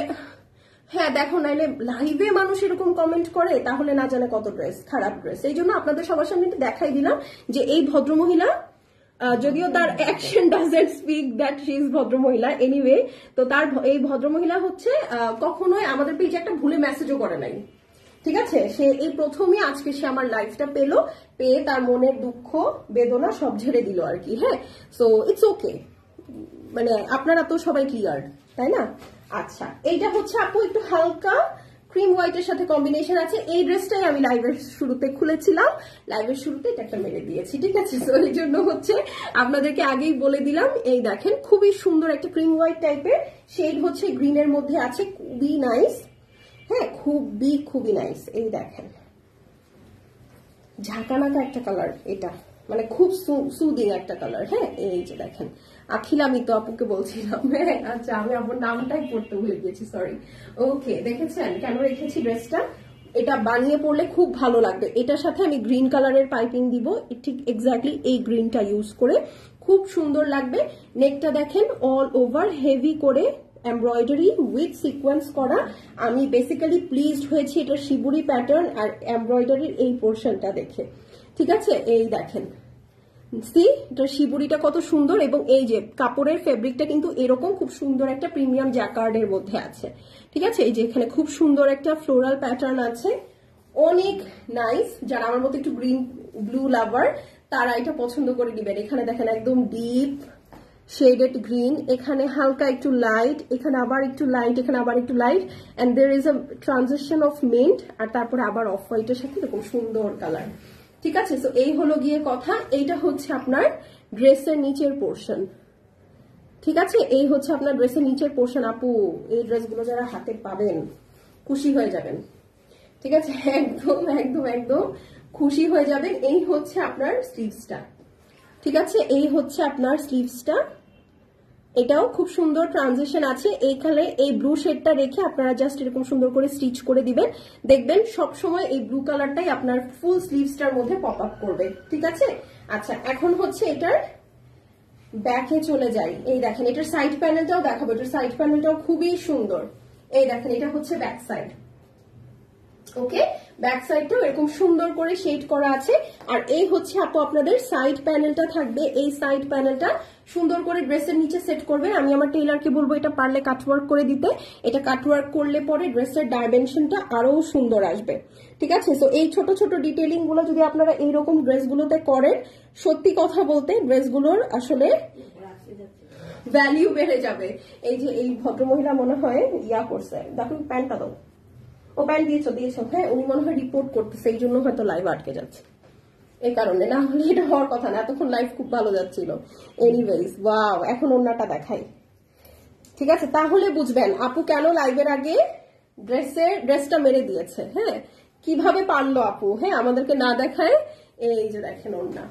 Speaker 1: হ্যাঁ দেখো, নাইলে লাইভে মানুষ এরকম কমেন্ট করে, তাহলে না জানে কত ড্রেস খারাপ ড্রেস। এই জন্য আপনাদের সবার সামনে একটু দেখাই দিলাম যে এই ভদ্রমহিলা, যদিও তার action doesn't speak that she is ভদ্রমহিলা, এনিওয়ে, তো তার এই ভদ্রমহিলা হচ্ছে কখনোই আমাদের পেজে একটা ভুলে মেসেজও করে নাই, ঠিক আছে। সে এই প্রথমে আজকে সে আমার লাইফটা পেয়ে তার মনের দুঃখ বেদনা সব ঝেড়ে দিল আর কি। হ্যাঁ, সো ইটস ওকে, মানে আপনারা তো সবাই ক্লিয়ার, তাই না? আচ্ছা, এইটা হচ্ছে আপু একটু হালকা ক্রিম হোয়াইটের সাথে কম্বিনেশন আছে। এই ড্রেসটাই আমি লাইভের শুরুতে খুলেছিলাম, লাইভের শুরুতে এটা একটা মেরে দিয়েছি, ঠিক আছে। সো এই জন্য হচ্ছে আপনাদেরকে আগেই বলে দিলাম। এই দেখেন খুবই সুন্দর একটা ক্রিম হোয়াইট টাইপের শেড হচ্ছে গ্রিনের মধ্যে আছে, খুবই নাইস। হ্যাঁ, খুবই নাইস। এই দেখেন ঝাঁকানাকা একটা কালার, এটা মানে খুব সুদিং একটা কালার। হ্যাঁ, এই যে দেখেন আখিল, আমি তো আপুকে বলছিলাম, হ্যাঁ আচ্ছা আমি আপনার নামটাই পড়তে ভুলে গেছি, সরি। ওকে, দেখেছেন কেন রেখেছি ড্রেসটা? এটা বানিয়ে পরলে খুব ভালো লাগবে। এটার সাথে আমি গ্রিন কালারের পাইপিং দিব, ঠিক এক্স্যাক্টলি এই গ্রিনটা ইউজ করে খুব সুন্দর লাগবে। নেকটা দেখেন অল ওভার হেভি করে এমব্রয়ডারি উইথ সিকোয়েন্স করা। আমি বেসিক্যালি প্লিজড হয়েছি এটা শিবুরি প্যাটার্ন আর এমব্রয়ডারির এই পোর্শনটা দেখে, ঠিক আছে। এই দেখেন সি, এটা শিবুরিটা কত সুন্দর, এবং এই যে কাপড়ের ফেব্রিকটা কিন্তু এরকম খুব সুন্দর একটা প্রিমিয়াম জ্যাকার্ডের মধ্যে আছে, ঠিক আছে। এই যে এখানে খুব সুন্দর একটা ফ্লোরাল প্যাটার্ন আছে, অনেক নাইস। যারা আমার মতো একটু গ্রিন ব্লু লাভার তারা এটা পছন্দ করে দিবেন। এখানে দেখেন একদম ডিপ শেডেড গ্রিন, এখানে হালকা একটু লাইট, এখানে আবার একটু লাইট, এখানে আবার একটু light, and there is a transition of mint, আর তারপরে আবার অফ হোয়াইটের সাথে এরকম সুন্দর কালার, ঠিক আছে। তো এই হলো গিয়ে কথা। এইটা হচ্ছে আপনার ড্রেসের নিচের পোর্শন, ঠিক আছে। এই হচ্ছে আপনার ড্রেসের নিচের পোর্শন। আপু এই ড্রেসগুলো যারা হাতে পাবেন খুশি হয়ে যাবেন, ঠিক আছে, একদম একদম একদম খুশি হয়ে যাবেন। এই হচ্ছে আপনার স্লিভসটা, ঠিক আছে। এই হচ্ছে আপনার স্লিভসটা, এটাও খুব সুন্দর ট্রানজিশন আছে। এইখানে এই ব্লু শেডটা রেখে আপনারা জাস্ট এরকম সুন্দর করে স্টিচ করে দিবেন, দেখবেন সব সময় এই ব্লু কালারটাই আপনার ফুল স্লিভসটার মধ্যে পপ আপ করবে, ঠিক আছে। আচ্ছা, এখন হচ্ছে এটার ব্যাকে চলে যাই। এই দেখেন এটার সাইড প্যানেলটাও দেখাবো, এটার সাইড প্যানেলটাও খুবই সুন্দর। এই দেখেন এটা হচ্ছে ব্যাক সাইড, ওকে। ব্যাক সাইডটাও এরকম সুন্দর করে শেড করা আছে। আর এই হচ্ছে আপু আপনাদের সাইড প্যানেলটা থাকবে। এই সাইড প্যানেলটা সুন্দর করে ড্রেসের নিচে সেট করবেন। আমি আমার টেইলারকে বলবো এটা পারলে কাটওয়ার্ক করে দিতে। এটা কাটওয়ার্ক করলে পরে ড্রেসের ডাইমেনশনটা আরো সুন্দর আসবে, ঠিক আছে। তো এই ছোট ছোট ডিটেইলিং গুলো যদি আপনারা এইরকম ড্রেসগুলোতে করেন, সত্যি কথা বলতে ড্রেসগুলোর আসলে ভ্যালিউ বেড়ে যাবে। এই যে এই ভদ্রমহিলা মনে হয় ইয়া করছে, দেখুন প্যান্টটা দাও, ও প্যান্ট দিয়েছো, হ্যাঁ উনি মনে হয় রিপোর্ট করতেছে, এই জন্য হয়তো লাইভ আটকে যাচ্ছে, এই কারণে, না হলে এটা হওয়ার কথা না, এতক্ষণ লাইভ খুব ভালো যাচ্ছিল। এনিওয়েজ, ওয়াও, এখন ওনাটা দেখাই, ঠিক আছে। তাহলে বুঝবেন আপু কেন লাইভের আগে ড্রেসটা মেরে দিয়েছে। হ্যাঁ, কিভাবে পারলো আপু, হ্যাঁ আমাদেরকে না দেখায়। এই যে দেখেন ওড়না,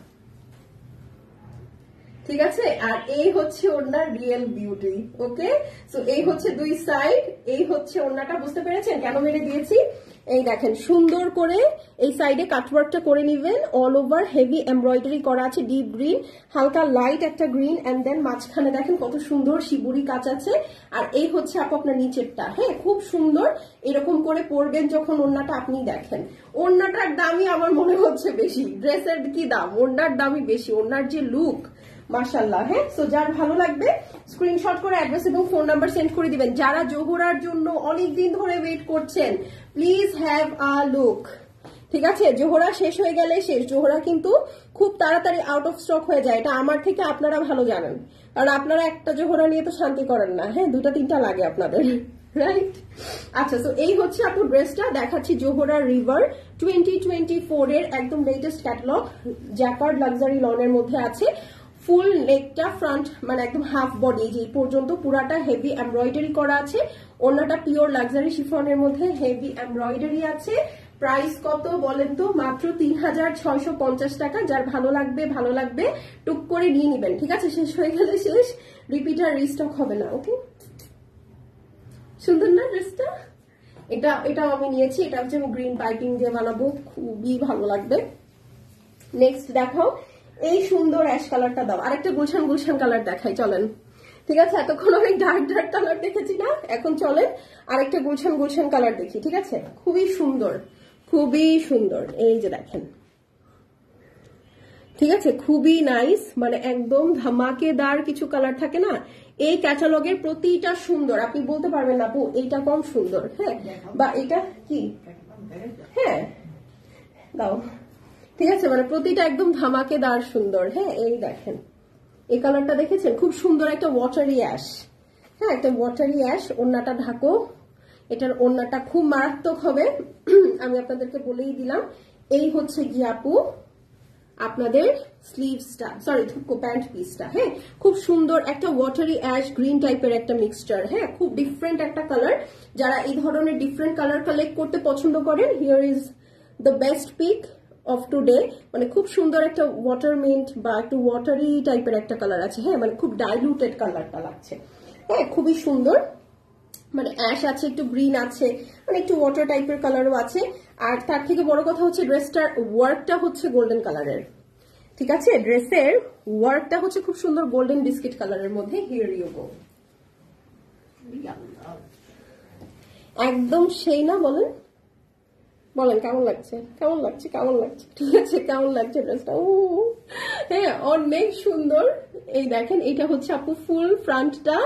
Speaker 1: ঠিক আছে। আর এই হচ্ছে ওড়নার রিয়েল বিউটি, ওকে। সো এই হচ্ছে দুই সাইড, এই হচ্ছে ওড়নাটা, বুঝতে পেরেছেন কেন মেরে দিয়েছি। এই দেখেন সুন্দর করে এই সাইডে কাটওয়ার্কটা করে নিবেন, অল ওভার হেভি এমব্রয়ডারি করা আছে, ডিপ গ্রিন, হালকা লাইট একটা গ্রিন, এন্ড দেন মাঝখানে দেখেন কত সুন্দর শিবুরি কাজ আছে। আর এই হচ্ছে আপু আপনার নিচেরটা, হ্যাঁ খুব সুন্দর। এরকম করে পরবেন যখন ওড়নাটা, আপনি দেখেন ওড়নাটার দামই আমার মনে হচ্ছে বেশি, ড্রেসের কি দাম, ওড়নার দামই বেশি, ওড়নার যে লুক মাশাআল্লাহ। হ্যাঁ, সো যার ভালো লাগবে স্ক্রিনশট করে অ্যাড্রেস এবং ফোন নাম্বার সেন্ড করে দিবেন। যারা জোহরার জন্য অনেকদিন ধরে ওয়েট করছেন, প্লিজ হ্যাভ আ লুক, ঠিক আছে। জোহরা শেষ হয়ে গেলে শেষ, জোহরা কিন্তু খুব তাড়াতাড়ি আউট অফ স্টক হয়ে যায়, এটা আমার থেকে আপনারা ভালো জানেন, কারণ আপনারা একটা জোহরা নিয়ে তো শান্তি করেন না, হ্যাঁ দুটা তিনটা লাগে আপনাদের, রাইট। আচ্ছা, তো এই হচ্ছে আপু ড্রেসটা দেখাচ্ছি, জোহরা রিভার 2024 এর একদম লেটেস্ট ক্যাটালগ, জ্যাকার্ড লাক্সারি লনের মধ্যে আছে। ফুল নেকটা ফ্রন্ট মানে একদম হাফ বডি যে পর্যন্ত পুরাটা হেভি এমব্রয়ডারি করা আছে। ওড়নাটা পিওর লাক্সারি শিফনের মধ্যে হেভি এমব্রয়ডারি আছে। প্রাইস কত বলেন তো? মাত্র 3650 টাকা। যার ভালো লাগবে টুক করে নিয়ে নিবেন, ঠিক আছে? শেষ হয়ে গেলে শেষ, রিপিট আর রিস্টক হবে না। ওকে, সুন্দর না ড্রেসটা? এটাও আমি নিয়েছি। এটা হচ্ছে আমি গ্রিন পাইপিং দিয়ে বানাবো, খুবই ভালো লাগবে। নেক্সট দেখাও, এই সুন্দর অ্যাশ কালারটা দাও। আরেকটা গুলশান কালার দেখাই, চলেন। ঠিক আছে, এতক্ষণ অনেক ডার্ক কালার দেখেছি না, এখন চলেন আরেকটা গুলশান কালার দেখি। ঠিক আছে, খুবই সুন্দর, এই যে দেখেন, ঠিক আছে, খুবই নাইস, মানে একদম ধামাকেদার কিছু কালার থাকে না, এই ক্যাটালগের প্রতিটা সুন্দর। আপনি বলতে পারবেন না আপু এইটা কম সুন্দর, হ্যাঁ, বা এটা কি, হ্যাঁ দাও, ঠিক আছে, মানে প্রতিটা একদম ধামাকেদার সুন্দর। হ্যাঁ, এই দেখেন এই কালারটা দেখেছেন, খুব সুন্দর একটা ওয়াটারি অ্যাশ। হ্যাঁ, একটা ওয়াটারি অ্যাশ। ওড়নাটা ঢাকো, এটার ওড়নাটা খুব মারাত্মক হবে। আমি আপনাদেরকে বলেই দিলাম। এই হচ্ছে গিয়ে আপু আপনাদের স্লিভসটা, সরি প্যান্ট পিসটা। হ্যাঁ, খুব সুন্দর একটা ওয়াটারি অ্যাশ গ্রিন টাইপের একটা মিক্সচার। হ্যাঁ, খুব ডিফারেন্ট একটা কালার। যারা এই ধরনের ডিফারেন্ট কালার কালেক্ট করতে পছন্দ করেন, here is the best peak of today. মানে খুব সুন্দর একটা ওয়াটার মিন্ট বা একটু ওয়াটারি টাইপের একটা কালার আছে। হ্যাঁ, মানে খুব ডাইলুটেড কালারটা লাগছে। হ্যাঁ, খুবই সুন্দর, মানে অ্যাশ আছে, একটু গ্রিন আছে, মানে একটু ওয়াটার টাইপের কালারও আছে। আর তার থেকে বড় কথা হচ্ছে ড্রেসটার ওয়ার্কটা হচ্ছে গোল্ডেন কালারের। ঠিক আছে, ড্রেসের ওয়ার্কটা হচ্ছে খুব সুন্দর গোল্ডেন বিস্কিট কালারের মধ্যে। হিয়ার ইউ গো, একদম সেই না? বলেন কেমন লাগছে? ঠিক আছে, কেমন লাগছে ড্রেসটা? ও হ্যাঁ, অনেক সুন্দর। এই দেখেন, এটা হচ্ছে আপু ফুল ফ্রন্টটা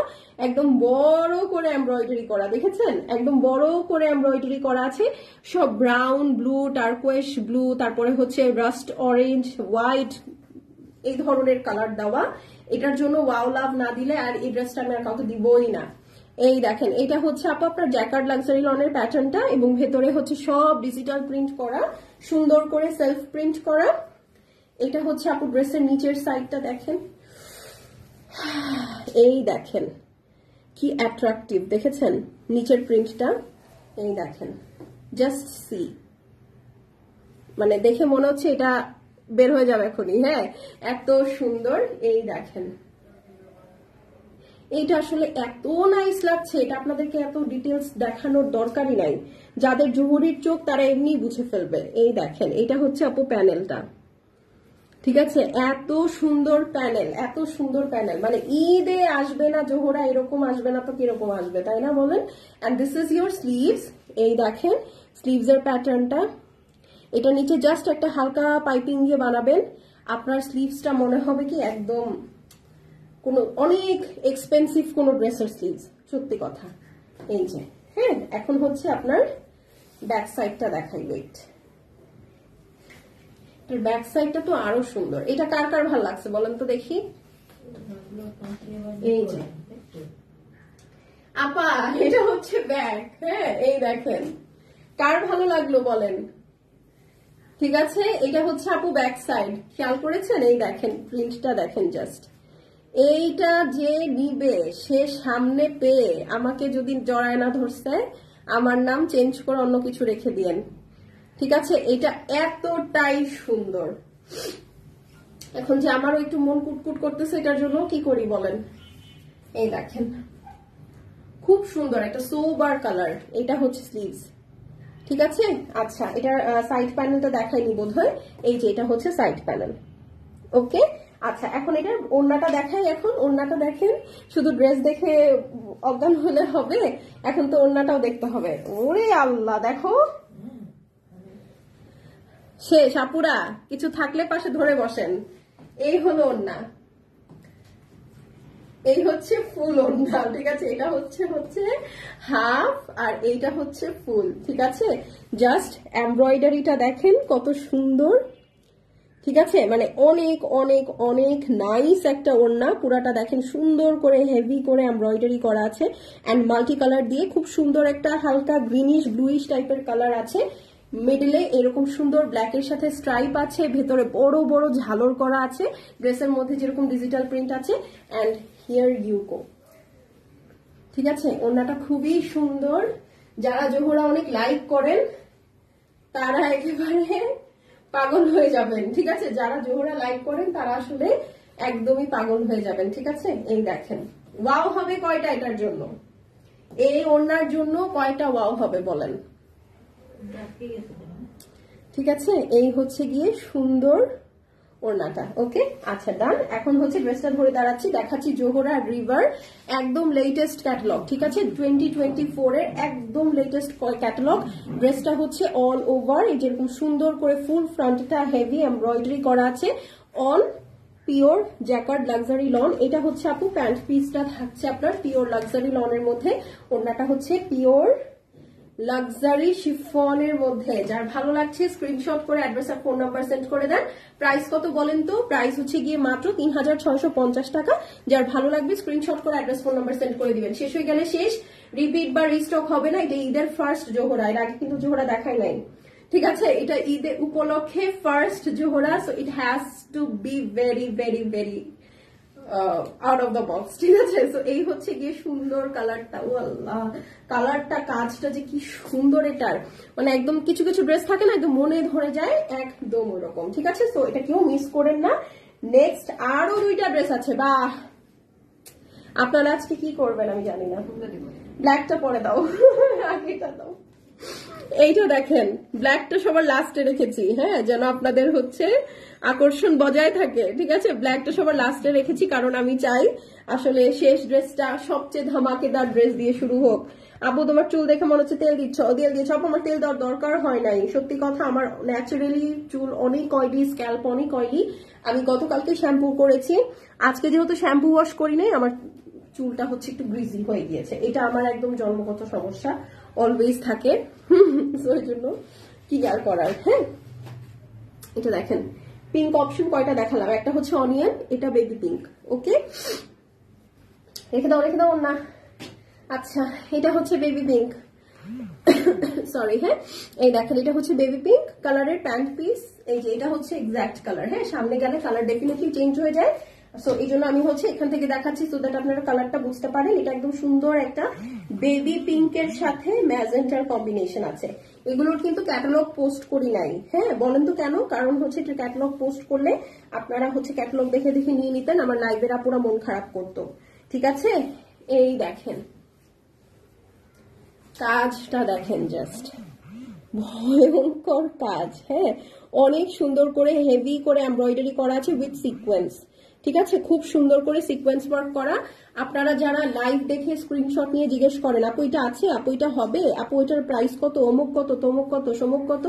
Speaker 1: একদম বড় করে এমব্রয়ডারি করা, দেখেছেন? একদম বড় করে এমব্রয়ডারি করা আছে। সব ব্রাউন, ব্লু, টার্কোয়েশ ব্লু, তারপরে হচ্ছে রাস্ট অরেঞ্জ, হোয়াইট, এই ধরনের কালার দেওয়া। এটার জন্য ওয়াও লাভ না দিলে আর এই ড্রেসটা আমি আর কাউকে দিবই না। এই দেখেন, এটা হচ্ছে আপু আপনার জ্যাকার্ড লাক্সারি লনের প্যাটার্নটা, এবং ভেতরে হচ্ছে সব ডিজিটাল প্রিন্ট করা, সুন্দর করে সেলফ প্রিন্ট করা। এটা হচ্ছে আপু ড্রেসের নিচের সাইডটা দেখেন, এই দেখেন কি অ্যাট্রাকটিভ, দেখেছেন নিচের প্রিন্টটা? এই দেখেন, জাস্ট সি, মানে দেখে মনে হচ্ছে এটা বের হয়ে যাবে এখনই। হ্যাঁ, এত সুন্দর। এই দেখেন, এইটা আসলে এত নাইস লাগছে, এটা আপনাদেরকে এত ডিটেলস দেখানোর দরকারই নাই। যাদের জহুরির চোখ তারা এমনি বুঝে ফেলবে। এই দেখেন, এটা হচ্ছে আপু প্যানেলটা, ঠিক আছে? এত সুন্দর প্যানেল, মানে ঈদে আসবে না জোহরা, এরকম আসবে না তো কিরকম আসবে, তাই না বলেন? And this is your sleeves. এই দেখেন স্লিভস এর প্যাটার্নটা। এটা নিচে জাস্ট একটা হালকা পাইপিং দিয়ে বানাবেন, আপনার স্লিভসটা মনে হবে কি একদম কোনো অনেক এক্সপেন্সিভ কোনো ড্রেসের স্লিভস, সত্যি কথা। এই যে, হ্যাঁ, এখন হচ্ছে আপনার ব্যাক সাইডটা দেখাই। ওয়েট, এর ব্যাক সাইডটা তো আরো সুন্দর। এটা কার কার ভালো লাগছে বলেন তো দেখি? এই যে আপা, এটা হচ্ছে ব্যাক। হ্যাঁ, এই দেখেন, কার ভালো লাগলো বলেন? ঠিক আছে, এটা হচ্ছে আপু ব্যাক সাইড, খেয়াল করেছেন? এই দেখেন প্রিন্টটা দেখেন জাস্ট। এইটা যে নিবে সে সামনে পেয়ে আমাকে যদি জড়ায় না ধরছে, আমার নাম চেঞ্জ করে অন্য কিছু রেখে দিয়েন, ঠিক আছে? এটা এতটাই সুন্দর। এখন যে আমারও একটু মন কুটকুট করতেছে, এটার জন্য কি করি বলেন? এই দেখেন, খুব সুন্দর একটা সোবার কালার। এটা হচ্ছে স্লিভস, ঠিক আছে? আচ্ছা, এটার সাইড প্যানেলটা দেখাইনি বোধহয়। এই যে এটা হচ্ছে সাইড প্যানেল। ওকে, আচ্ছা, এখন এটার ওড়নাটা দেখাই। এখন ওড়নাটা দেখেন, শুধু ড্রেস দেখে অজ্ঞান হলে হবে, এখন তো ওড়নাটাও দেখতে হবে। ওরে আল্লাহ, দেখো শেষ আপুরা, কিছু থাকলে পাশে ধরে বসেন। এই হলো ওড়না, এই হচ্ছে ফুল ওড়না, ঠিক আছে? এটা হচ্ছে হাফ আর এইটা হচ্ছে ফুল, ঠিক আছে? জাস্ট এমব্রয়ডারিটা দেখেন কত সুন্দর, ঠিক আছে? মানে অনেক অনেক অনেক নাইস একটা ওড়না। পুরাটা দেখেন সুন্দর করে হেভি করে এমব্রয়ডারি করা আছে, অ্যান্ড মাল্টি কালার দিয়ে খুব সুন্দর একটা হালকা গ্রিনিশ ব্লুইশ টাইপের কালার আছে। মিডলে এরকম সুন্দর ব্ল্যাকের সাথে স্ট্রাইপ আছে, ভেতরে বড় বড় ঝালর করা আছে, ড্রেসের মধ্যে যেরকম ডিজিটাল প্রিন্ট আছে, অ্যান্ড হিয়ার ইউ গো। ঠিক আছে, ওড়নাটা খুবই সুন্দর। যারা জোহরা অনেক লাইক করেন তারা একেবারে পাগল হয়ে যাবেন। ঠিক আছে, যারা জোহরা লাইক করেন তারা আসলে একদমই পাগল হয়ে যাবেন। ঠিক আছে, এই দেখেন, ওয়াও হবে কয়টা এটার জন্য? এই ওড়নার জন্য কয়টা ওয়াও হবে বলেন? ঠিক আছে, এই হচ্ছে গিয়ে সুন্দর ওড়নাটা। ওকে, আচ্ছা ডান। এখন হচ্ছে ড্রেসটা ধরে দাঁড়াচ্ছি, দেখাচ্ছি জোহরা রিভার, একদম লেটেস্ট ক্যাটালগ। ঠিক আছে, 2024 এর একদম লেটেস্ট ক্যাটালগ। ড্রেসটা হচ্ছে অল ওভার এই যেরকম সুন্দর করে ফুল ফ্রন্টটা হেভি এমব্রয়ডারি করা আছে, on pure jacquard luxury loan. এটা হচ্ছে আপু প্যান্ট পিসটা থাকছে আপনার পিওর লাক্সারি লনের মধ্যে, ওড়নাটা হচ্ছে পিওর লাক্সারি শিফনের মধ্যে। যার ভালো লাগছে স্ক্রিনশট করে অ্যাড্রেস আর ফোন নাম্বার সেন্ড করে দেন। প্রাইস কত বলেন তো? প্রাইস হচ্ছে গিয়ে মাত্র 3650 টাকা। যার ভালো লাগবে স্ক্রিনশট করে অ্যাড্রেস ফোন নাম্বার সেন্ড করে দিবেন। শেষ হয়ে গেলে শেষ, রিপিট বা রিস্টক হবে না। এটা ঈদের ফার্স্ট জোহরা, এর আগে কিন্তু জোহরা দেখাই নাই। ঠিক আছে, এটা ঈদের উপলক্ষে first Zohra, so it has to be very very very out of the box. ঠিক আছে, তো এই হচ্ছে গিয়ে সুন্দর কালারটা। ও আল্লাহ, কালারটা কাজটা যে কি সুন্দর এটার, মানে একদম কিছু কিছু ড্রেস থাকে না একদম মনে ধরে যায়, একদম ওরকম। ঠিক আছে, তো এটা কেউ মিস করেন না। নেক্সট আরো দুইটা ড্রেস আছে। বাহ, আপনারা আজকে কি করবেন আমি জানি না। ব্ল্যাকটা পরে দাও, আগেটা দাও। এইটা দেখেন, ব্ল্যাকটা সবার লাস্টে রেখেছি, হ্যাঁ, যেন আপনাদের হচ্ছে আকর্ষণ বজায় থাকে। ঠিক আছে, ব্ল্যাকটা সবার লাস্টে রেখেছি কারণ আমি চাই আসলে শেষ ড্রেসটা সবচেয়ে ধামাকেদার ড্রেস দিয়ে শুরু হোক। আপু তোমার চুল দেখে মনে হচ্ছে তেল দিচ্ছ, তেল দিয়েছ। আপু আমার তেল দেওয়ার দরকার হয় নাই, সত্যি কথা, আমার ন্যাচারালি চুল অনেক অয়েলি, স্ক্যাল্প অনেক অয়েলি। আমি গতকালকে শ্যাম্পু করেছি, আজকে যেহেতু শ্যাম্পু ওয়াশ করি নাই, আমার চুলটা হচ্ছে একটু গ্রিজি হয়ে গিয়েছে। এটা আমার একদম জন্মগত সমস্যা, অলওয়েজ থাকে, ওই জন্য কি আর করার। হ্যাঁ, এটা দেখেন, পিঙ্ক অপশন কয়টা দেখালাম, একটা হচ্ছে অনিয়ন, এটা বেবি পিঙ্ক। ওকে, রেখে দাও রেখে দাও না। আচ্ছা, এটা হচ্ছে বেবি পিঙ্ক, সরি। হ্যাঁ, এই দেখেন, এটা হচ্ছে বেবি পিঙ্ক কালারের প্যান্ট পিস। এই যে এটা হচ্ছে এক্সাক্ট কালার। হ্যাঁ, সামনে গেলে কালার ডেফিনেটলি চেঞ্জ হয়ে যায়, সো এই জন্য আমি হচ্ছে এখান থেকে দেখাচ্ছি সো দ্যাট আপনারা কালারটা বুঝতে পারেন। এটা একদম সুন্দর একটা বেবি পিঙ্কের সাথে ম্যাজেন্টার কম্বিনেশন আছে। এগুলোর কিন্তু ক্যাটালগ পোস্ট করি নাই। হ্যাঁ, বলেন তো কেন? কারণ হচ্ছে এটা ক্যাটালগ পোস্ট করলে আপনারা হচ্ছে ক্যাটালগ দেখে দেখে নিয়ে নিতেন, আমার লাইভের আপুরা মন খারাপ করতো। ঠিক আছে, এই দেখেন কাজটা দেখেন, জাস্ট ভয়ঙ্কর কাজ। হ্যাঁ, অনেক সুন্দর করে হেভি করে এমব্রয়ডারি করা আছে উইথ সিকোয়েন্স। ঠিক আছে, খুব সুন্দর করে সিকোয়েন্স ওয়ার্ক করা। আপনারা যারা লাইভ দেখে স্ক্রিনশট নিয়ে জিজ্ঞেস করেন আপু এটা আছে, আপু এটা হবে, আপু এটার প্রাইস কত, অমুক কত, তমুক কত, সমুক কত,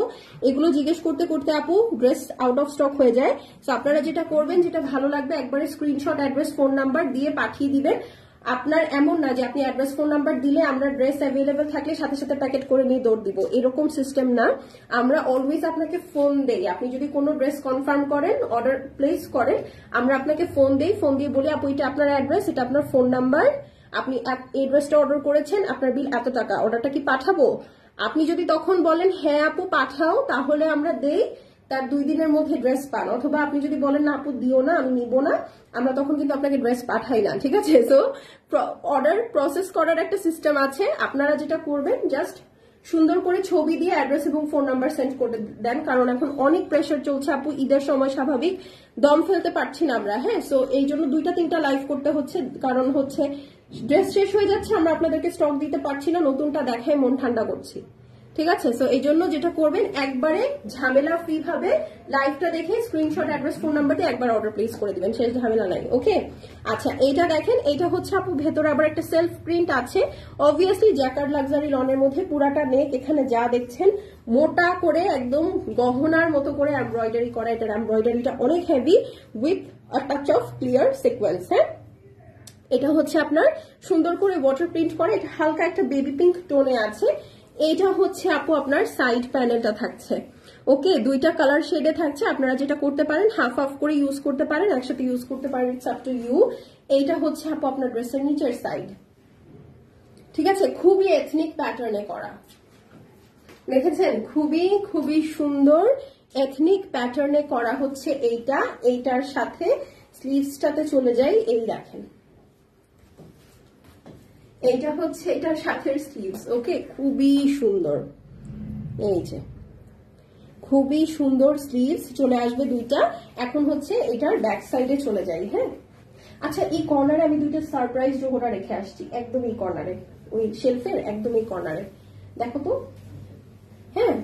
Speaker 1: এগুলো জিজ্ঞেস করতে করতে আপু ড্রেস আউট অফ স্টক হয়ে যায়। তো আপনারা যেটা করবেন, যেটা ভালো লাগবে একবারে স্ক্রিনশট, অ্যাড্রেস, ফোন নাম্বার দিয়ে পাঠিয়ে দিবেন। আপনার এমন না যে আপনি অ্যাড্রেস ফোন নাম্বার দিলে আমরা ড্রেস অ্যাভেলেবেল থাকলে সাথে সাথে প্যাকেট করে নিয়ে দৌড় দিব, এরকম সিস্টেম না। আমরা অলওয়েজ আপনাকে ফোন দেই। আপনি যদি কোনো ড্রেস কনফার্ম করেন, অর্ডার প্লেস করেন, আমরা আপনাকে ফোন দেই, ফোন দিয়ে বলি আপু এটা আপনার অ্যাড্রেস, এটা আপনার ফোন নাম্বার, আপনি এই ড্রেসটা অর্ডার করেছেন, আপনার বিল এত টাকা, অর্ডারটা কি পাঠাবো? আপনি যদি তখন বলেন হ্যাঁ আপু পাঠাও, তাহলে আমরা দেই, তার 2 দিনের মধ্যে ড্রেস পান। অথবা আপনি যদি বলেন না আপু দিও না, আমি নিবো না, আমরা তখন কিন্তু আপনাকে ড্রেস পাঠাই না। ঠিক আছে, সো অর্ডার প্রসেস করার একটা সিস্টেম আছে। আপনারা যেটা করবেন, জাস্ট সুন্দর করে ছবি দিয়ে অ্যাড্রেস এবং ফোন নাম্বার সেন্ড করে দেন, কারণ এখন অনেক প্রেশার চলছে আপু, ঈদের সময় স্বাভাবিক দম ফেলতে পারছি না আমরা। হ্যাঁ, সো এই জন্য 2-3টা লাইভ করতে হচ্ছে, কারণ হচ্ছে ড্রেস শেষ হয়ে যাচ্ছে, আমরা আপনাদেরকে স্টক দিতে পারছি না, নতুনটা দেখায় মন ঠান্ডা করছি। ঠিক আছে, সো এই জন্য যেটা করবেন, একবারে ঝামেলা ফ্রি ভাবে লাইভটা দেখে স্ক্রিনশট, অ্যাড্রেস, ফোন নাম্বার দিয়ে একবার অর্ডার প্লেস করে দিবেন, শেষ ঝামেলা নাই। ওকে, আচ্ছা এইটা দেখেন, এইটা হচ্ছে আপু ভেতরে আবার একটা সেলফ প্রিন্ট আছে, অবভিয়াসলি জ্যাকার্ড লাক্সারি লনের মধ্যে। পুরাটা নেক এখানে যা দেখছেন মোটা করে একদম গহনার মতো করে এমব্রয়ডারি করা, এটার এমব্রয়ডারিটা অনেক heavy with a touch of clear sequence. হ্যাঁ, এটা হচ্ছে আপনার সুন্দর করে ওয়াটার প্রিন্ট করে, এটা হালকা একটা বেবি পিঙ্ক টোনে আছে। এইটা হচ্ছে আপু আপনার সাইড প্যানেলটা থাকছে। ওকে, 2টা কালার শেডে থাকছে। আপনারা যেটা করতে পারেন, হাফ হাফ করে ইউজ করতে পারেন, একসাথে ইউজ করতে পারেন, ইটস আপ টু ইউ। এইটা হচ্ছে আপু আপনার ড্রেসের নিচের সাইড। ঠিক আছে, খুবই এথনিক প্যাটার্নে করা। দেখেছেন খুবই খুবই সুন্দর এথনিক প্যাটার্নে করা হচ্ছে এইটার সাথে স্লিভসটাতে চলে যাই। এই দেখেন এইটা হচ্ছে এটার সাথে স্লিভস। ওকে, খুবই সুন্দর, এই যে খুবই সুন্দর স্লিভস চলে আসবে দুইটা। এখন হচ্ছে এটার ব্যাক সাইডে চলে যাই। হ্যাঁ, আচ্ছা এই কর্নারে আমি দুইটা সারপ্রাইজ জোহরা রেখে আসছি, একদম এই কর্নারে, ওই শেলফের একদম এই কর্নারে, দেখো তো। হ্যাঁ,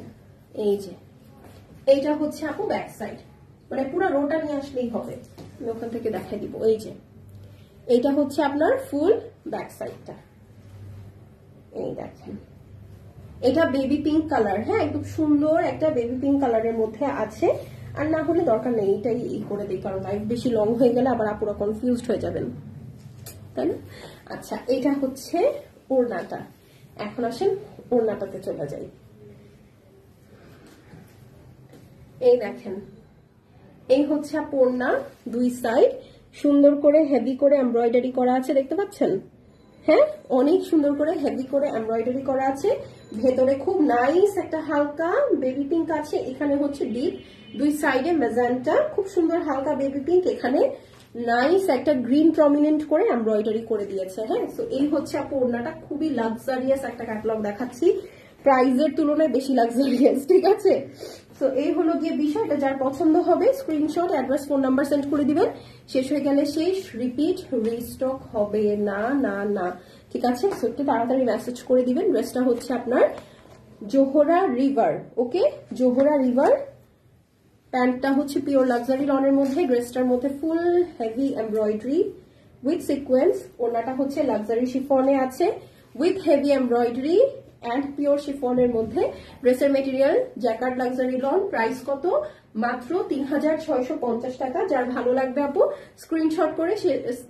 Speaker 1: এই যে এইটা হচ্ছে আপু ব্যাক সাইড, মানে পুরো রোটা নিয়ে আসলেই হবে, আমি ওখান থেকে দেখাই দিব। এই যে এইটা হচ্ছে আপনার ফুল ব্যাক সাইডটা, এই দেখেন এটা বেবি পিঙ্ক কালার। হ্যাঁ, একদম সুন্দর একটা বেবি পিঙ্ক কালারের মধ্যে আছে। আর না হলে দরকার নেই, এটাই করে দিই, কারণ লাইফ বেশি লং হয়ে গেলে আবার আপুরা কনফিউজড হয়ে যাবেন, তাই না? আচ্ছা, এটা হচ্ছে ওড়নাটা। এখন আসেন ওড়নাটাতে চলে যাই। এই দেখেন এই হচ্ছে ওড়না, দুই সাইড সুন্দর করে হেভি করে এমব্রয়ডারি করা আছে, দেখতে পাচ্ছেন? হ্যাঁ, অনেক সুন্দর করে হেভি করে এমব্রয়ডারি করা আছে। ভেতরে খুব নাইস একটা হালকা বেবি পিঙ্ক আছে, এখানে হচ্ছে ডিপ, দুই সাইডে ম্যাজেন্টা, খুব সুন্দর হালকা বেবি পিঙ্ক, এখানে নাইস একটা গ্রিন প্রমিনেন্ট করে এমব্রয়ডারি করে দিয়েছে। হ্যাঁ, তো এই হচ্ছে আপু ওড়নাটা, খুবই লাক্সারিয়াস একটা ক্যাটালগ দেখাচ্ছি, প্রাইজের তুলনায় বেশি লাক্সারিয়াস, ঠিক আছে? তো এই হলো গিয়ে বিষয়টা, যার পছন্দ হবে screenshot, address, phone number send করে দিবেন। শেষ হয়ে গেলে শেষ, রিপিট রিস্টক হবে না, না না, ঠিক আছে? একটু তাড়াতাড়ি মেসেজ করে দিবেন। ড্রেসটা হচ্ছে আপনার Zohra river. Okay, Zohra river. প্যান্টটা হচ্ছে পিওর লাক্সারি লনের মধ্যে, ড্রেসটার মধ্যে full heavy embroidery with sequence. ওড়নাটা হচ্ছে লাক্সারি শিফনে আছে with heavy embroidery and pure শিফনের মধ্যে। ড্রেসের material jacquard luxury lawn. Price কত? মাত্র 3650 টাকা। যার ভালো লাগবে আপু স্ক্রিনশট করে